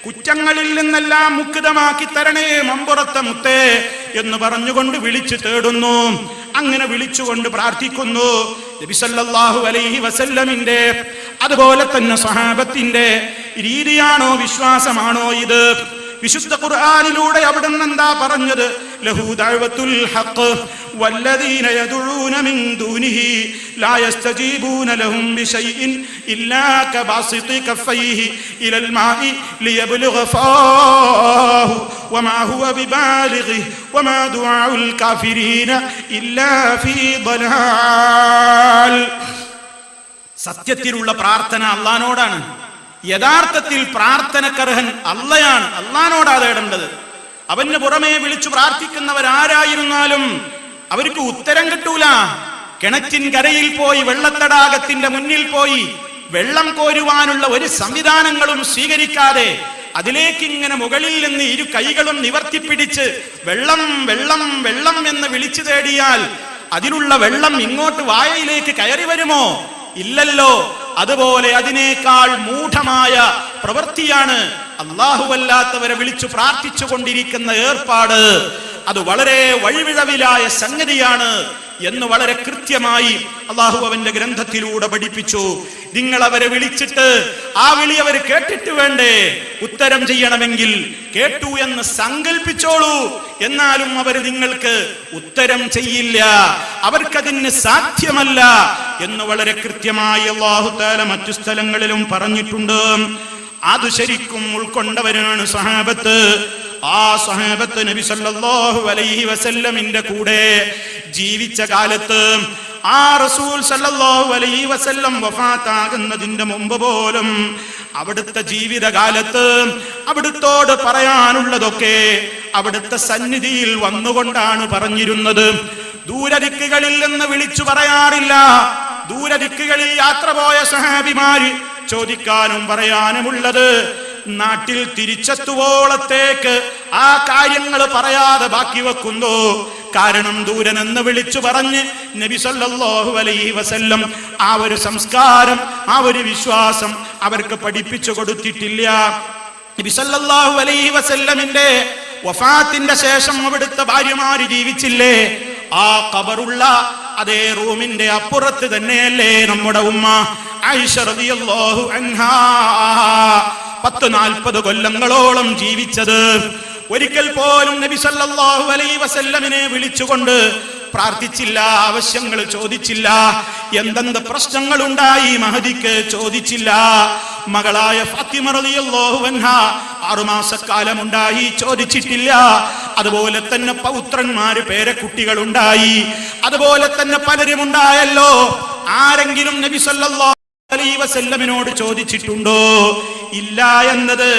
കുറ്റങ്ങളിൽ നിന്നെല്ലാം മുക്തമാക്കി തരണേ മമ്പുറത്തെ മുത്തേ എന്ന് പറഞ്ഞുകൊണ്ട് വിളിച്ചു തേടുന്നു. അങ്ങനെ വിളിച്ചുകൊണ്ട് പ്രാർത്ഥിക്കുന്നു. നബി സല്ലല്ലാഹു അലൈഹി വസല്ലമിന്റെ അതുപോലെ തന്നെ സ്വഹാബത്തിന്റെ രീതിയാണോ, വിശ്വാസമാണോ ഇത് വിശുദ്ധ ഖുർആനിലൂടെ അവിടുന്ന് എന്താ പറഞ്ഞത്? ലഹു ദഅവത്തുൽ ഹഖ് വല്ലദീന യദഊന മിൻ ദൂനിഹി ലാ യസ്തജീബൂന ലഹും ബിശൈഇൻ ഇല്ലാ കബാസിതി കഫൈഹി ഇലൽ മാഇ ലിയബ്ലുഗ ഫാഹു വമാ ഹുവ ബിബാലിഗിഹി വമാ ദുആഉൽ കാഫിരീന ഇല്ലാ ഫീ ളലാൽ. സത്യത്തിലുള്ള പ്രാർത്ഥന അല്ലാഹുവോടാണ്. യഥാർത്ഥത്തിൽ പ്രാർത്ഥനക്കർഹൻ അള്ളയാണ്, അള്ളാഹിനോടാ തേടേണ്ടത്. അവന് പുറമേ വിളിച്ചു പ്രാർത്ഥിക്കുന്നവരാരായിരുന്നാലും അവർക്ക് ഉത്തരം കിട്ടൂല. കിണറ്റിൻ കരയിൽ പോയി വെള്ളത്തടാകത്തിന്റെ മുന്നിൽ പോയി വെള്ളം കോരുവാനുള്ള ഒരു സംവിധാനങ്ങളും സ്വീകരിക്കാതെ അതിലേക്ക് ഇങ്ങനെ മുകളിൽ നിന്ന് ഇരു കൈകളും നിവർത്തിപ്പിടിച്ച് വെള്ളം വെള്ളം വെള്ളം എന്ന് വിളിച്ചു തേടിയാൽ അതിലുള്ള വെള്ളം ഇങ്ങോട്ട് വായയിലേക്ക് കയറി വരുമോ? ഇല്ലല്ലോ. അതുപോലെ അതിനേക്കാൾ മൂഢമായ പ്രവൃത്തിയാണ് അല്ലാഹുവല്ലാത്തവരെ വിളിച്ചു പ്രാർത്ഥിച്ചു കൊണ്ടിരിക്കുന്ന ഏർപ്പാട്. അത് വളരെ വഴിവിഴവിലായ സംഗതിയാണ് എന്ന് വളരെ കൃത്യമായി അല്ലാഹു അവന്റെ ഗ്രന്ഥത്തിലൂടെ പഠിപ്പിച്ചു. നിങ്ങൾ അവരെ വിളിച്ചിട്ട് ആ വിളി അവർ കേട്ടിട്ട് വേണ്ടേ ഉത്തരം ചെയ്യണമെങ്കിൽ? കേട്ടു എന്ന് സങ്കല്പിച്ചോളൂ, എന്നാലും അവർ നിങ്ങൾക്ക് ഉത്തരം ചെയ്യില്ല, അവർക്കതിന് സാധ്യമല്ല എന്ന് വളരെ കൃത്യമായി അല്ലാഹു തആല മറ്റു സ്ഥലങ്ങളിലും പറഞ്ഞിട്ടുണ്ട്. അത് ശരിക്കും ഉൾക്കൊണ്ടവരാണ് സഹാബത്ത്. ആ സഹാബത്ത് നബി സല്ലല്ലാഹു അലൈഹി വസല്ലമിന്റെ കൂടെ ജീവിച്ച കാലത്ത് ആ റസൂൽ സല്ലല്ലാഹു അലൈഹി വസല്ലം വഫാത്താകുന്നതിന്റെ മുമ്പ് പോലും അവിടുത്തെ ജീവിതകാലത്ത് അവിടുത്തോട് പറയാനുള്ളതൊക്കെ അവിടുത്തെ സന്നിധിയിൽ വന്നുകൊണ്ടാണ് പറഞ്ഞിരുന്നത്. ദൂരദിക്കുകളിൽ നിന്ന് വിളിച്ചു പറയാറില്ല. ദൂരദിക്കുകളിൽ യാത്ര പോയ സഹാബിമാര് ചോദിക്കാനും പറയാനുമുള്ളത് നാട്ടിൽ തിരിച്ചെത്തുവോളത്തേക്ക് ആ കാര്യങ്ങൾ പറയാതെ ബാക്കി വെക്കുന്നു. കാരണം ദൂരനെന്ന് വിളിച്ചു പറഞ്ഞ് നബി സല്ലല്ലാഹു അലൈഹി വസല്ലം ആ ഒരു സംസ്കാരം, ആ ഒരു വിശ്വാസം അവർക്ക് പഠിപ്പിച്ചു കൊടുത്തിട്ടില്ല. നബി സല്ലല്ലാഹു അലൈഹി വസല്ലമിന്റെ വഫാത്തിന്റെ ശേഷം അവിടുത്തെ ഭാര്യമാര് ജീവിച്ചില്ലേ? ആ ഖബറുള്ള അതേ റൂമിന്റെ അപ്പുറത്ത് തന്നെയല്ലേ നമ്മുടെ ഉമ്മ ആയിഷ റളിയല്ലാഹു അൻഹാ 40-40 കൊല്ലങ്ങളോളം ജീവിച്ചത്? ഒരിക്കൽ പോലും നബി സല്ലല്ലാഹു അലൈഹി വസല്ലമിനെ വിളിച്ചുകൊണ്ട് പ്രാർത്ഥിച്ചില്ല, ആവശ്യങ്ങൾ ചോദിച്ചില്ല. എന്തെന്ത് പ്രശ്നങ്ങൾ ഉണ്ടായി മഹദിക്ക് ചോദിച്ചില്ല. മകളായ ഫാത്തിമ റളിയല്ലാഹു അൻഹാ 6 മാസക്കാലം ഉണ്ടായി, ചോദിച്ചിട്ടില്ല. അതുപോലെ തന്നെ പൗത്രന്മാര് പേരക്കുട്ടികൾ ഉണ്ടായി, അതുപോലെ തന്നെ പലരും ഉണ്ടായല്ലോ. ആരെങ്കിലും നബി സല്ലല്ലാഹു അലൈഹി വസല്ലമിനോട് ചോദിച്ചിട്ടുണ്ടോ? ഇല്ല എന്നത്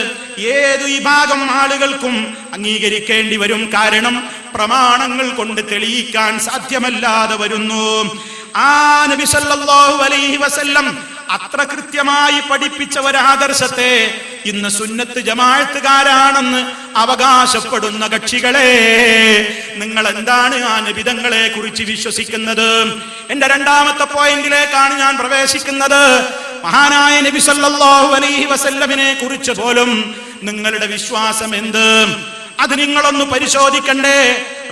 ഏതു വിഭാഗം ആളുകൾക്കും അംഗീകരിക്കേണ്ടി വരും. കാരണം പ്രമാണങ്ങൾ കൊണ്ട് തെളിയിക്കാൻ സാധ്യമല്ലാതെ വരുന്നു. ആ നബി സല്ലല്ലാഹു അലൈഹി വസല്ലം അത്ര കൃത്യമായി പഠിപ്പിച്ച ഒരാദർശത്തെ ഇന്ന് സുന്നത്ത് ജമാഅത്തുകാരാണെന്ന് അവകാശപ്പെടുന്ന കക്ഷികളെ, നിങ്ങൾ എന്താണ് ആ നബിതങ്ങളെ കുറിച്ച് വിശ്വസിക്കുന്നത്? എന്റെ രണ്ടാമത്തെ പോയിന്റിലേക്കാണ് ഞാൻ പ്രവേശിക്കുന്നത്. മഹാനായ നബി സല്ലല്ലാഹു അലൈഹി വസല്ലമിനെ കുറിച്ച് പോലും നിങ്ങളുടെ വിശ്വാസം എന്ത്? അത് നിങ്ങളൊന്ന് പരിശോധിക്കണ്ടേ.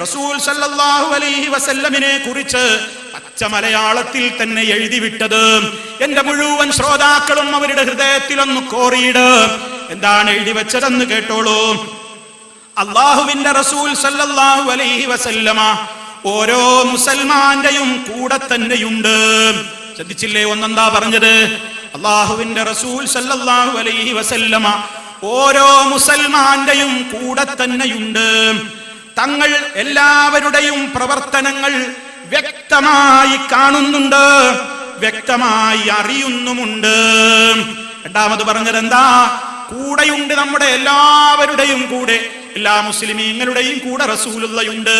റസൂൽ സല്ലല്ലാഹു അലൈഹി വസല്ലമിനെ കുറിച്ച് പച്ച മലയാളത്തിൽ തന്നെ എഴുതിവിട്ടത് എന്റെ മുഴുവൻ ശ്രോതാക്കളും അവരുടെ ഹൃദയത്തിലൊന്ന് കോറിയിട്. എന്താണ് എഴുതി വെച്ചതെന്ന് കേട്ടോളൂ. അല്ലാഹുവിന്റെ റസൂൽ സല്ലല്ലാഹു അലൈഹി വസല്ലമ ഓരോ മുസൽമാന്റെയും കൂടെ തന്നെയുണ്ട്. ശ്രദ്ധിച്ചില്ലേ? ഒന്നെന്താ പറഞ്ഞത്? അല്ലാഹുവിന്റെ റസൂൽ സല്ലല്ലാഹു അലൈഹി വസല്ലമ ഓരോ മുസൽമാന്റെയും കൂടെ തന്നെയുണ്ട്. തങ്ങൾ എല്ലാവരുടെയും പ്രവർത്തനങ്ങൾ വ്യക്തമായി കാണുന്നുണ്ട്, വ്യക്തമായി അറിയുന്നുമുണ്ട്. രണ്ടാമത് പറഞ്ഞത് എന്താ? കൂടെയുണ്ട്, നമ്മുടെ എല്ലാവരുടെയും കൂടെ, എല്ലാ മുസ്ലിമീങ്ങളുടെയും കൂടെ റസൂലുള്ളയുണ്ട്.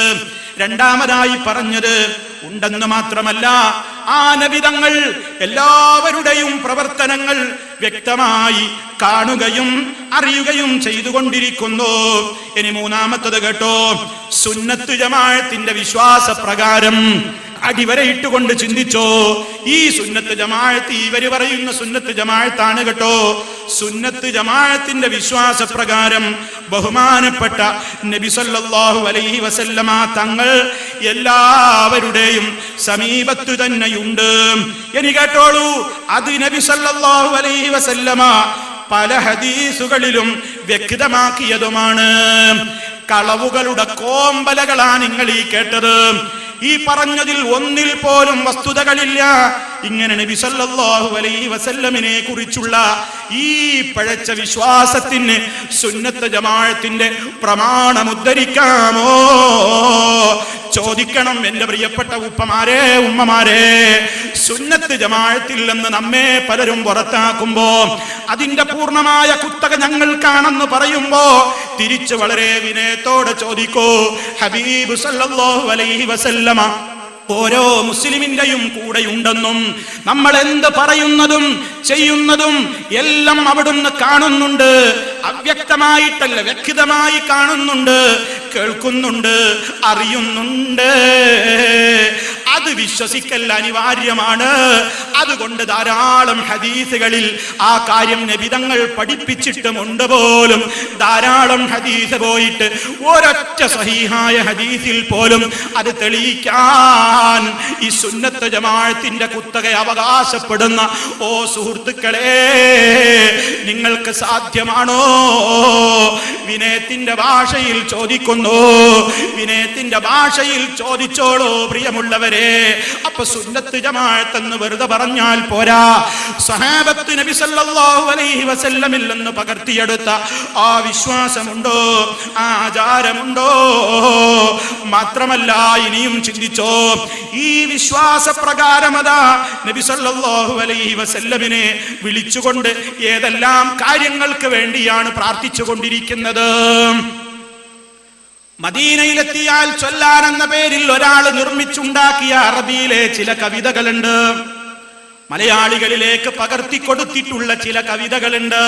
രണ്ടാമതായി പറഞ്ഞത് ഉണ്ടെന്ന് മാത്രമല്ല, ആ നബിതങ്ങൾ എല്ലാവരുടെയും പ്രവർത്തനങ്ങൾ വ്യക്തമായി കാണുകയും അറിയുകയും ചെയ്തുകൊണ്ടിരിക്കുന്നു. ഇനി മൂന്നാമത്തത് കേട്ടോ. സുന്നത്ത് ജമാഅത്തിന്റെ വിശ്വാസപ്രകാരം അടിവരയിട്ടുകൊണ്ട് ചിന്തിച്ചോ. ഈ സുന്നത്ത് ജമാഅത്ത് ഇവര് പറയുന്ന സുന്നത്ത് ജമാഅത്താണ് കേട്ടോ. സുന്നത്ത് ജമാഅത്തിന്റെ വിശ്വാസപ്രകാരം ബഹുമാനപ്പെട്ട നബി സല്ലല്ലാഹു അലൈഹി വസല്ലമ തങ്ങൾ എല്ലാവരുടെയും സമീപത്തു തന്നെയുണ്ട്. ഇനി കേട്ടോളൂ, അത് നബി സല്ലല്ലാഹു അലൈഹി വസല്ലമ പല ഹദീസുകളിലും വ്യക്തമാക്കിയതുമാണ്. കളവുകളുടെ കോമ്പലകളാണ് നിങ്ങൾ ഈ കേട്ടത്. ഈ പറഞ്ഞതിൽ ഒന്നിൽ പോലും വസ്തുതകളില്ല. ഇങ്ങനെ നബി സല്ലല്ലാഹു അലൈഹി വസല്ലമിനെ കുറിച്ചുള്ള ഈ പഴച്ച വിശ്വാസത്തിന് സുന്നത്ത് ജമാഅത്തിന്റെ പ്രമാണം ഉദ്ധരിക്കാമോ? ചോദിക്കണം എന്റെ പ്രിയപ്പെട്ട ഉപ്പമാരെ, ഉമ്മമാരെ. സുന്നത്ത് ജമാഅത്തിൽ നിന്ന് നമ്മെ പലരും പുറത്താക്കുമ്പോ അതിന്റെ പൂർണ്ണമായ കുത്തക ഞങ്ങൾക്കാണെന്ന് പറയുമ്പോ തിരിച്ചു വളരെ വിനയത്തോടെ ചോദിക്കൂ, ഹബീബ് സല്ലല്ലാഹു അലൈഹി വസല്ലമ ഓരോ മുസ്ലിമിന്റെയും കൂടെയുണ്ടെന്നും നമ്മൾ എന്ത് പറയുന്നതും ചെയ്യുന്നതും എല്ലാം അവിടുന്ന് കാണുന്നുണ്ട്. അവ്യക്തമായിട്ടല്ല, വ്യക്തമായി കാണുന്നുണ്ട്, കേൾക്കുന്നുണ്ട്, അറിയുന്നുണ്ട്. അത് വിശ്വസിക്കൽ അനിവാര്യമാണ്. അതുകൊണ്ട് ധാരാളം ഹദീസുകളിൽ ആ കാര്യം നബിതങ്ങൾ പഠിപ്പിച്ചിട്ടുമുണ്ട് പോലും. ധാരാളം ഹദീസ് പോയിട്ട് ഒരൊറ്റ സഹീഹായ ഹദീസിൽ പോലും അത് തെളിയിക്കാൻ ഈ സുന്നത്ത് ജമാഅത്തിന്റെ കുത്തക അവകാശപ്പെടുന്ന ഓ സുഹൃത്തുക്കളെ, നിങ്ങൾക്ക് സാധ്യമാണോ? വിനയത്തിന്റെ ഭാഷയിൽ ചോദിക്കുന്നു, വിനയത്തിന്റെ ഭാഷയിൽ ചോദിച്ചോളൂ പ്രിയമുള്ളവരെ. അപ്പൊ സുന്നത്ത് ജമാഅത്ത് എന്ന് വെറുതെ പറഞ്ഞാൽ പോരാ. സഹാബത്ത് നബി സല്ലല്ലാഹു അലൈഹി വസല്ലമിൽ നിന്ന് പകർത്തിയെടുത്ത ആ വിശ്വാസമുണ്ടോ, ആ ആചാരമുണ്ടോ? മാത്രമല്ല, ഇനിയും ചിന്തിച്ചോ, ഈ വിശ്വാസ പ്രകാരമതാ നബി സല്ലല്ലാഹു അലൈഹി വസല്ലമിനെ വിളിച്ചുകൊണ്ട് ഏതെല്ലാം കാര്യങ്ങൾക്ക് വേണ്ടിയാണ് പ്രാർത്ഥിച്ചു കൊണ്ടിരിക്കുന്നത്. മദീനയിലെത്തിയാൽ ചൊല്ലാൻ എന്ന പേരിൽ ഒരാൾ നിർമ്മിച്ചുണ്ടാക്കിയ അറബിയിലെ ചില കവിതകളുണ്ട്. മലയാളികളിലേക്ക് പകർത്തിക്കൊടുത്തിട്ടുള്ള ചില കവിതകളുണ്ട്.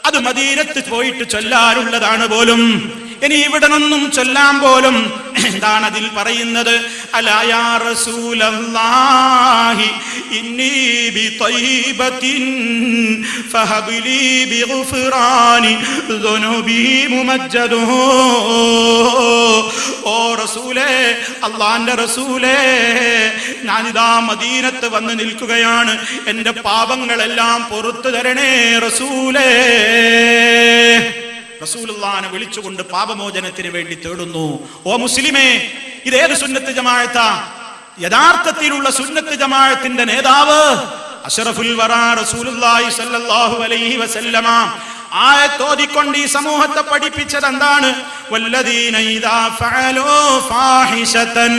അത് മദീനത്ത് പോയിട്ട് ചൊല്ലാനുള്ളതാണ് പോലും. ഇനി ഇവിടെ നിന്നും ചൊല്ലാൻ പോലും എന്താണ് അതിൽ പറയുന്നത്? അലാ യാ റസൂലല്ലാഹി ഇന്നി ബി തയ്യിബത്തിൻ ഫഹബ്ലി ബിഗ്ഫിറാനി ദുനൂബി മുമജ്ജദു. ഓ റസൂലേ, അല്ലാഹുവിന്റെ റസൂലേ, ഞാനിതാ മദീനത്ത് വന്ന് നിൽക്കുകയാണ്, എന്റെ പാപങ്ങളെല്ലാം പുറത്തു തരണേ റസൂലേ. റസൂലുള്ളാഹിനെ വിളിച്ചുകൊണ്ട് പാപമോചനത്തിന് വേണ്ടി തേടുന്നു. ഓ മുസ്ലിമേ, ഇതേത് സുന്നത്ത് ജമാഅത്താ? യഥാർത്ഥത്തിലുള്ള സുന്നത്ത് ജമാഅത്തിന്റെ നേതാവ് അഷ്റഫുൽ വറാ റസൂലുള്ളാഹി സ്വല്ലല്ലാഹു അലൈഹി വസല്ലമ ആയത്തോതിക്കൊണ്ട് ഈ സമൂഹത്തെ പഠിപ്പിച്ചത് എന്താണ്? വല്ലദീന ഇദാ ഫഅലൂ ഫാഹിശതൻ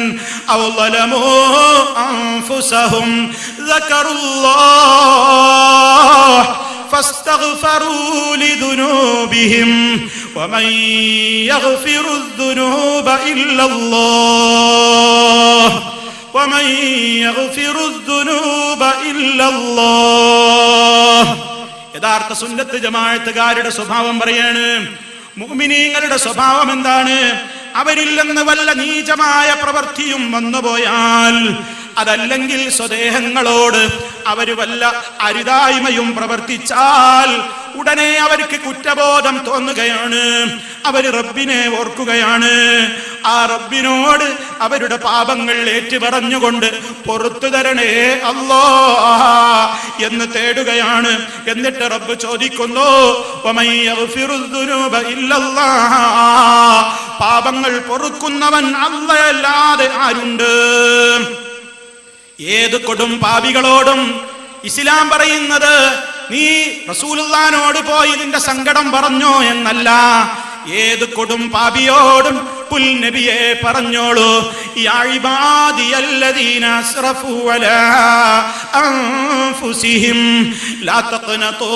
ഔ ളലമൂ അൻഫുസഹും ദക്കറുല്ലാഹ് فاستغفروا لذنوبهم ومن يغفر الذنوب إلا الله ومن يغفر الذنوب إلا الله. യഥാർത്ഥ സുന്നത്ത് ജമാഅത്തുകാരുടെ സ്വഭാവം പറയാണ്. മുഅ്മിനീങ്ങളുടെ സ്വഭാവം എന്താണ്? അവരിൽ നിന്ന് വല്ല നീചമായ പ്രവൃത്തിയും വന്നുപോയാൽ, അതല്ലെങ്കിൽ സ്വദേഹങ്ങളോട് അവര് വല്ല അരുതായ്മയും പ്രവർത്തിച്ചാൽ ഉടനെ അവർക്ക് കുറ്റബോധം തോന്നുകയാണ്. അവര് റബ്ബിനെ ഓർക്കുകയാണ്. ആ റബ്ബിനോട് അവരുടെ പാപങ്ങൾ ഏറ്റുപറഞ്ഞുകൊണ്ട് പുറത്തു തരണേ അല്ലാഹ് എന്ന് തേടുകയാണ്. എന്നിട്ട് റബ്ബ് ചോദിക്കുന്നു, വമൻ യഗ്ഫിറുദ് ദുനൂബ ഇല്ലല്ലാഹ്, പാപങ്ങൾ പൊറുക്കുന്നവൻ അല്ലാഹുവല്ലാതെ ആരുണ്ട്? ഏത് കൊടും പാപികളോടും ഇസ്ലാം പറയുന്നത് നീ റസൂലുള്ളാഹിനോട് പോയി നിന്റെ സങ്കടം പറഞ്ഞോ എന്നല്ല. ഏത് കൊടും പാപിയോടും പുൽ നബിയെ പറഞ്ഞോളൂ, യാ ഇബാദിയല്ലദീന അസ്റഫു അലാ അൻഫുസിഹിം ലാ തഖ്നതൂ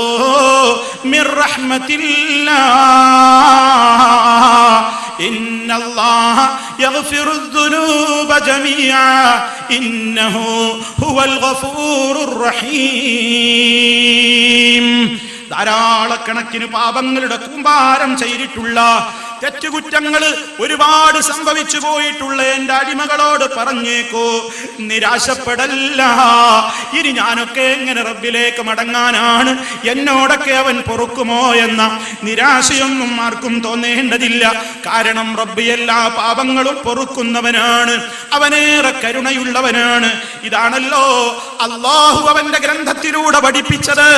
മിർ റഹ്മത്തില്ലാഹ് ഇന്നല്ലാഹ യഗ്ഫിറുദ് ദുനൂബ ജമീഅ ഇന്നഹു ഹുവൽ ഗഫൂറുർ റഹീം. ധാരാളക്കണക്കിന് പാപങ്ങളുടെ കൂമ്പാരം ചെയ്തിട്ടുള്ള തെറ്റുകുറ്റങ്ങൾ ഒരുപാട് സംഭവിച്ചു പോയിട്ടുള്ള എന്റെ അടിമകളോട് പറഞ്ഞേക്കോ, നിരാശപ്പെടല്ല. ഇനി ഞാനൊക്കെ എങ്ങനെ റബ്ബിലേക്ക് മടങ്ങാനാണ്? എന്നോടൊക്കെ അവൻ പൊറുക്കുമോ എന്ന നിരാശയൊന്നും ആർക്കും തോന്നേണ്ടതില്ല. കാരണം റബ്ബ് എല്ലാ പാപങ്ങളും പൊറുക്കുന്നവനാണ്, അവനേറെ കരുണയുള്ളവനാണ്. ഇതാണല്ലോ അല്ലാഹു അവന്റെ ഗ്രന്ഥത്തിലൂടെ പഠിപ്പിച്ചത്.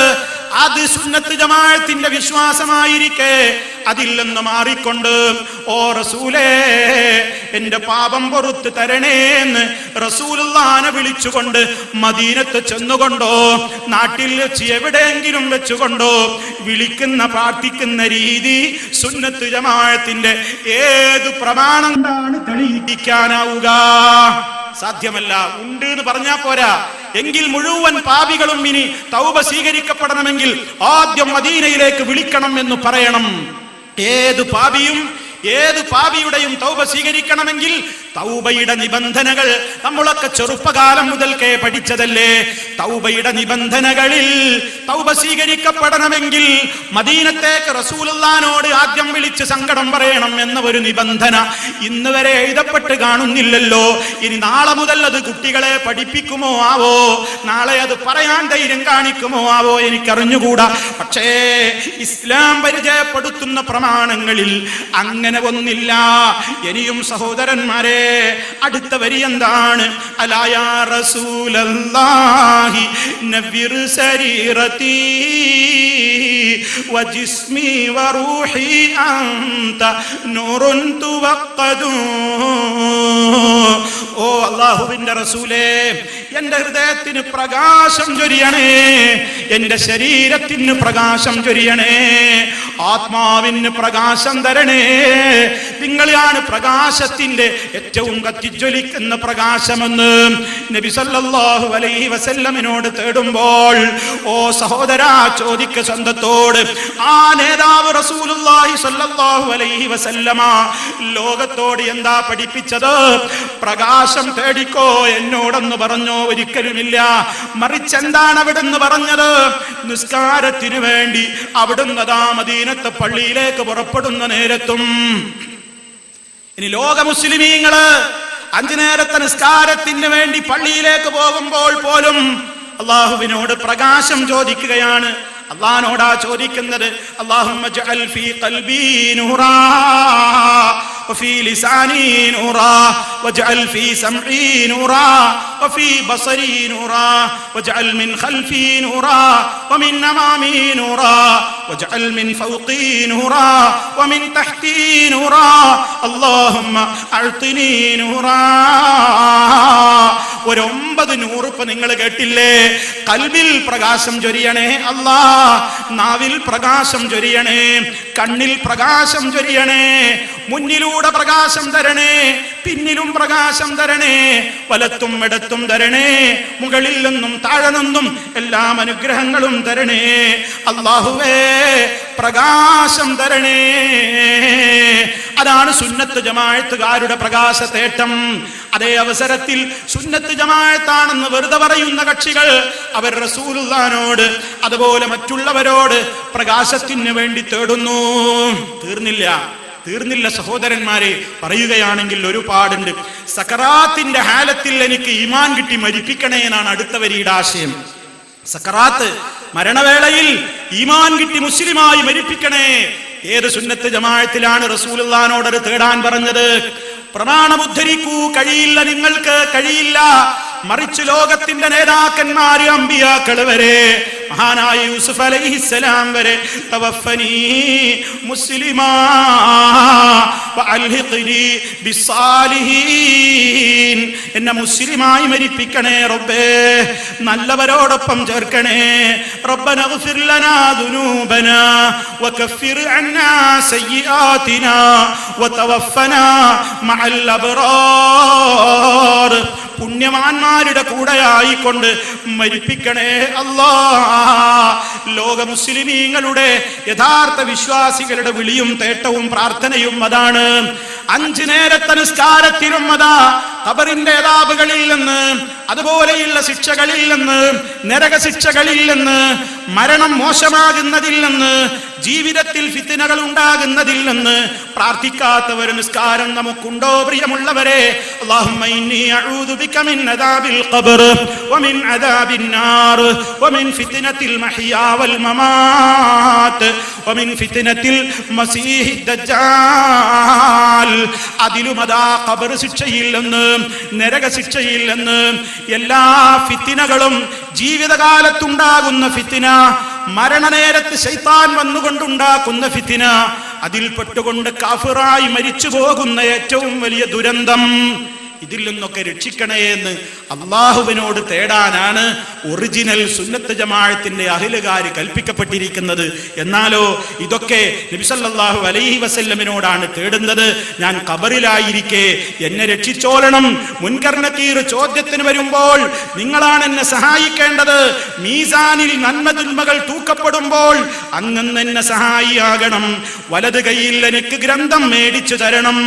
അത് സുന്നത്ത് ജമാഅത്തിന്റെ വിശ്വാസമായിരിക്കെ അതിൽ നിന്ന് മാറിക്കൊണ്ട് ഓ റസൂലേ എന്റെ പാപം പൊറുത്ത് തരണേ എന്ന് റസൂലുള്ളാഹിനെ വിളിച്ചുകൊണ്ട് മദീനത്ത് ചെന്നുകൊണ്ടോ നാട്ടിൽ വെച്ച് എവിടെയെങ്കിലും വെച്ചുകൊണ്ടോ വിളിക്കുന്ന പ്രാർത്ഥിക്കുന്ന രീതി സുന്നത്ത് ജമാഅത്തിന്റെ ഏത് പ്രമാണം കൊണ്ടാണ് തെളിയിക്കാനാവുക? സാധ്യമല്ല. ഉണ്ട് എന്ന് പറഞ്ഞാ പോരാ. എങ്കിൽ മുഴുവൻ പാപികളും ഇനി തൗബ സ്വീകരിക്കപ്പെടണമെങ്കിൽ ആദ്യം മദീനയിലേക്ക് വിളിക്കണം എന്ന് പറയണം. ഏത് പാപിയുടെയും തൗബ സ്വീകരിക്കണമെങ്കിൽ തൗബയുടെ നിബന്ധനകൾ നമ്മളൊക്കെ ചെറുപ്പകാലം മുതൽക്കേ പഠിച്ചതല്ലേ. തൗബയുടെ നിബന്ധനകളിൽ തൗബ സ്വീകരിക്കപ്പെടണമെങ്കിൽ മദീനത്തേക്ക് റസൂലുള്ളാഹിനോട് ആദ്യം വിളിച്ച് സങ്കടം പറയണം എന്ന ഒരു നിബന്ധന ഇന്ന് വരെ എഴുതപ്പെട്ട് കാണുന്നില്ലല്ലോ. ഇനി നാളെ മുതൽ അത് കുട്ടികളെ പഠിപ്പിക്കുമോ ആവോ, നാളെ അത് പറയാൻ ധൈര്യം കാണിക്കുമോ ആവോ, എനിക്കറിഞ്ഞുകൂടാ. പക്ഷേ ഇസ്ലാം പരിചയപ്പെടുത്തുന്ന പ്രമാണങ്ങളിൽ അങ്ങനെ ഒന്നില്ല. ഇനിയും സഹോദരന്മാരെ, അടുത്ത വരി എന്താണ്? അലാ യാ റസൂലല്ലാഹി നവ്വിർ സരീറതി വജിസ്മി വറൂഹി അൻത നൂറുൻ തുവഖദു. ഓ അല്ലാഹുവിന്റെ റസൂലേ, എന്റെ ഹൃദയത്തിന് പ്രകാശം ചൊരിയണേ, എന്റെ ശരീരത്തിന് പ്രകാശം ചൊരിയണേ, ആത്മാവിന് പ്രകാശം തരണേ. നിങ്ങളാണ് പ്രകാശത്തിന്റെ ഏറ്റവും കത്തിജ്വലിക്കുന്ന പ്രകാശമെന്ന് നബി സല്ലല്ലാഹു അലൈഹി വസല്ലമിനോട് തേടുമ്പോൾ, ഓ സഹോദരാ, ചോദിക്ക സ്വന്തത്തോട്. ആ നേതാവ് റസൂലുള്ളാഹി സ്വല്ലല്ലാഹു അലൈഹി വസല്ലമ ലോകത്തോട് എന്താ പഠിപ്പിച്ചത്? പ്രകാശം തേടിക്കോ എന്നോടെന്ന് പറഞ്ഞോ? ഒരിക്കലുമില്ല. മറിച്ച് എന്താണ് അവിടുന്ന് പറഞ്ഞത്? നിസ്കാരത്തിന് വേണ്ടി അവിടുന്ന് ദാ മദീനത്തെ പള്ളിയിലേക്ക് പുറപ്പെടുന്ന നേരത്തും, ഇനി ലോക മുസ്ലിമീങ്ങള് 5 നേരത്തെ നിസ്കാരത്തിന് വേണ്ടി പള്ളിയിലേക്ക് പോകുമ്പോൾ പോലും അള്ളാഹുവിനോട് പ്രകാശം ചോദിക്കുകയാണ്. അള്ളാഹിനോടാ ചോദിക്കുന്നത്. അല്ലാഹുമ്മ ജഅൽ ഫീ ഖൽബി നൂറാ വഫീ ലിസാനി നൂറാ വജഅൽ ഫീ സംഈ നൂറാ വഫീ ബസരി നൂറാ വജഅൽ മിൻ ഖൽഫി നൂറാ വമിൻ അമാമി നൂറാ വജഅൽ മിൻ ഫൗഖി നൂറാ വമിൻ തഹ്തി നൂറാ അല്ലാഹുമ്മ അഅ്തിനി നൂറാ. ഒരു 9 നൂറ് ഇപ്പൊ നിങ്ങൾ കേട്ടില്ലേ? കൽബിൽ പ്രകാശം ചൊരിയണേ അല്ലാ, നാവിൽ പ്രകാശം ചൊരിയണേ, കണ്ണിൽ പ്രകാശം ചൊരിയണേ, മുന്നിലൂടെ പ്രകാശം തരണേ, പിന്നിലും പ്രകാശം തരണേ, വലത്തും ഇടത്തും തരണേ, മുകളിൽ നിന്നും താഴെ നിന്നും എല്ലാം അനുഗ്രഹങ്ങളും തരണേ. അല്ലാഹുവേ പ്രകാശം തരണേ. അതാണ് സുന്നത്ത് ജമാഅത്തുകാരുടെ പ്രകാശതേട്ടം. അതേ അവസരത്തിൽ സുന്നത്ത് ജമാഅത്താണെന്ന് വെറുതെ പറയുന്ന കക്ഷികൾ അവർ റസൂലുള്ളാഹിനോട് അതുപോലെ മറ്റുള്ളവരോട് പ്രകാശത്തിന് വേണ്ടി തേടുന്നു. തീർന്നില്ല സഹോദരന്മാരെ, പറയുകയാണെങ്കിൽ ഒരുപാടുണ്ട്. സക്കറാത്തിന്റെ ഹാലത്തിൽ എനിക്ക് ഈമാൻ കിട്ടി മരിപ്പിക്കണേ എന്നാണ് അടുത്ത വരിയുടെ ആശയം. സക്കറാത്ത് മരണവേളയിൽ ഈമാൻ കിട്ടി മുസ്ലിമായി മരിപ്പിക്കണേ. ഏത് സുന്നത്ത് ജമാഅത്തിലാണ് റസൂലുള്ളാഹിനോട് അത് തേടാൻ പറഞ്ഞത്? പ്രമാണമുദ്ധരിക്കൂ, കഴിയില്ല, നിങ്ങൾക്ക് കഴിയില്ല. മറിച്ച് ലോകത്തിന്റെ നേതാക്കന്മാര്, അമ്പിയാക്കൾ വരെ, മഹാനായ യൂസുഫ് അലൈഹിസ്സലാം വരെ, തവഫനി മുസ്ലിമാ വഅൽഹിഖ്നി ബിസ്സാലിഹീൻ, എന്നെ മുസ്ലിമായി മരിപ്പിക്കണേ റബ്ബേ, നല്ലവരോടൊപ്പം ചേർക്കണേ. റബ്ബനഗ്ഫിർ ലനാ ദുനൂബനാ വകഫിർ അന്നാ സയ്യിആതിനാ വതവഫനാ മഅൽ അബ്റാർ, പുണ്യവാന്മാരുടെ കൂടെയായിക്കൊണ്ട് മരിപ്പിക്കണേ അല്ലാ. ലോക മുസ്ലിമീങ്ങളുടെ യഥാർത്ഥ വിശ്വാസികളുടെ വിളിയും തേട്ടവും പ്രാർത്ഥനയും അതാണ്. 5 നേരത്തെ നിസ്കാരത്തിലും അതാ ഖബറിന്റെ അദാബുകളിൽ നിന്ന്, അതുപോലെയുള്ള ശിക്ഷകളിൽ നിന്ന്, നരകശിക്ഷകളിൽ നിന്ന്, മരണം മോശമാകുന്നതിൽ നിന്ന്, ജീവിതത്തിൽ ഫിത്നകൾ ഉണ്ടാകുന്നതിൽ നിന്ന് പ്രാർത്ഥിക്കാത്തവർ നിസ്കാരം നമുക്കുണ്ടോ പ്രിയമുള്ളവരെ? അല്ലാഹുമ്മ ഇന്നി അഊദു ബിക മിൻ അദാബിൽ ഖബർ വമിൻ അദാബിൻ നാർ വമിൻ ഫിത്നത്തിൽ മഹ്യാ വൽ മമാത് വമിൻ ഫിത്നത്തിൽ മസീഹിദ് ദജ്ജാൽ. അതിലുമതാ ഖബർ ശിക്ഷയിൽ നിന്ന്, നരകശിക്ഷയിൽ നിന്ന്. എല്ലാ ഫിത്തിനകളും ജീവിതകാലത്തുണ്ടാകുന്ന ഫിത്തിന, മരണനേരത്ത് ശൈത്താൻ വന്നുകൊണ്ടുണ്ടാക്കുന്ന ഫിത്തിന, അതിൽ പെട്ടുകൊണ്ട് കാഫിറായി മരിച്ചു പോകുന്ന ഏറ്റവും വലിയ ദുരന്തം. ഇതിൽ നിന്നൊക്കെ രക്ഷിക്കണേ എന്ന് അള്ളാഹുവിനോട് തേടാനാണ് ഒറിജിനൽ സുന്നത്ത് ജമാഅത്തിന്റെ അഹ്ലുകാര് കൽപ്പിക്കപ്പെട്ടിരിക്കുന്നത്. എന്നാലോ ഇതൊക്കെ നബി സല്ലല്ലാഹു അലൈഹി വസല്ലമിനോടാണ് തേടുന്നത്. ഞാൻ ഖബറിലായിരിക്കെ എന്നെ രക്ഷിച്ചോളണം. മുൻകർ നകീർ ചോദ്യത്തിന് വരുമ്പോൾ നിങ്ങളാണ് എന്നെ സഹായിക്കേണ്ടത്. മീസാനിൽ നന്മതിന്മകൾ തൂക്കപ്പെടുമ്പോൾ അങ്ങ് എന്നെ സഹായിയാകണം. വലത് കൈയിൽ എനിക്ക് ഗ്രന്ഥം മേടിച്ചു തരണം.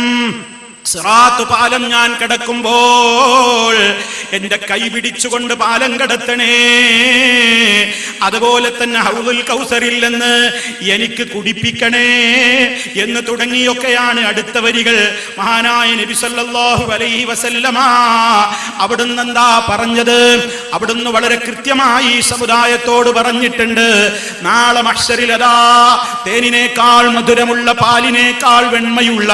സിറാത്ത് പാലം ഞാൻ കടക്കുമ്പോൾ എന്റെ കൈ പിടിച്ചുകൊണ്ട് പാലം കടത്തണേ. അതുപോലെ തന്നെ ഹൗദുൽ കൗസറിൽ നിന്ന് എനിക്ക് കുടിപ്പിക്കണേ എന്ന് തുടങ്ങിയൊക്കെയാണ് അടുത്ത വരികൾ. മഹാനായ നബി സല്ലല്ലാഹു അലൈഹി വസല്ലമ അവിടുന്ന് എന്താ പറഞ്ഞത്? അവിടുന്ന് വളരെ കൃത്യമായി സമുദായത്തോട് പറഞ്ഞിട്ടുണ്ട്, നാളെ മഹ്ശറിൽ അതാ തേനിനേക്കാൾ മധുരമുള്ള, പാലിനേക്കാൾ വെണ്മയുള്ള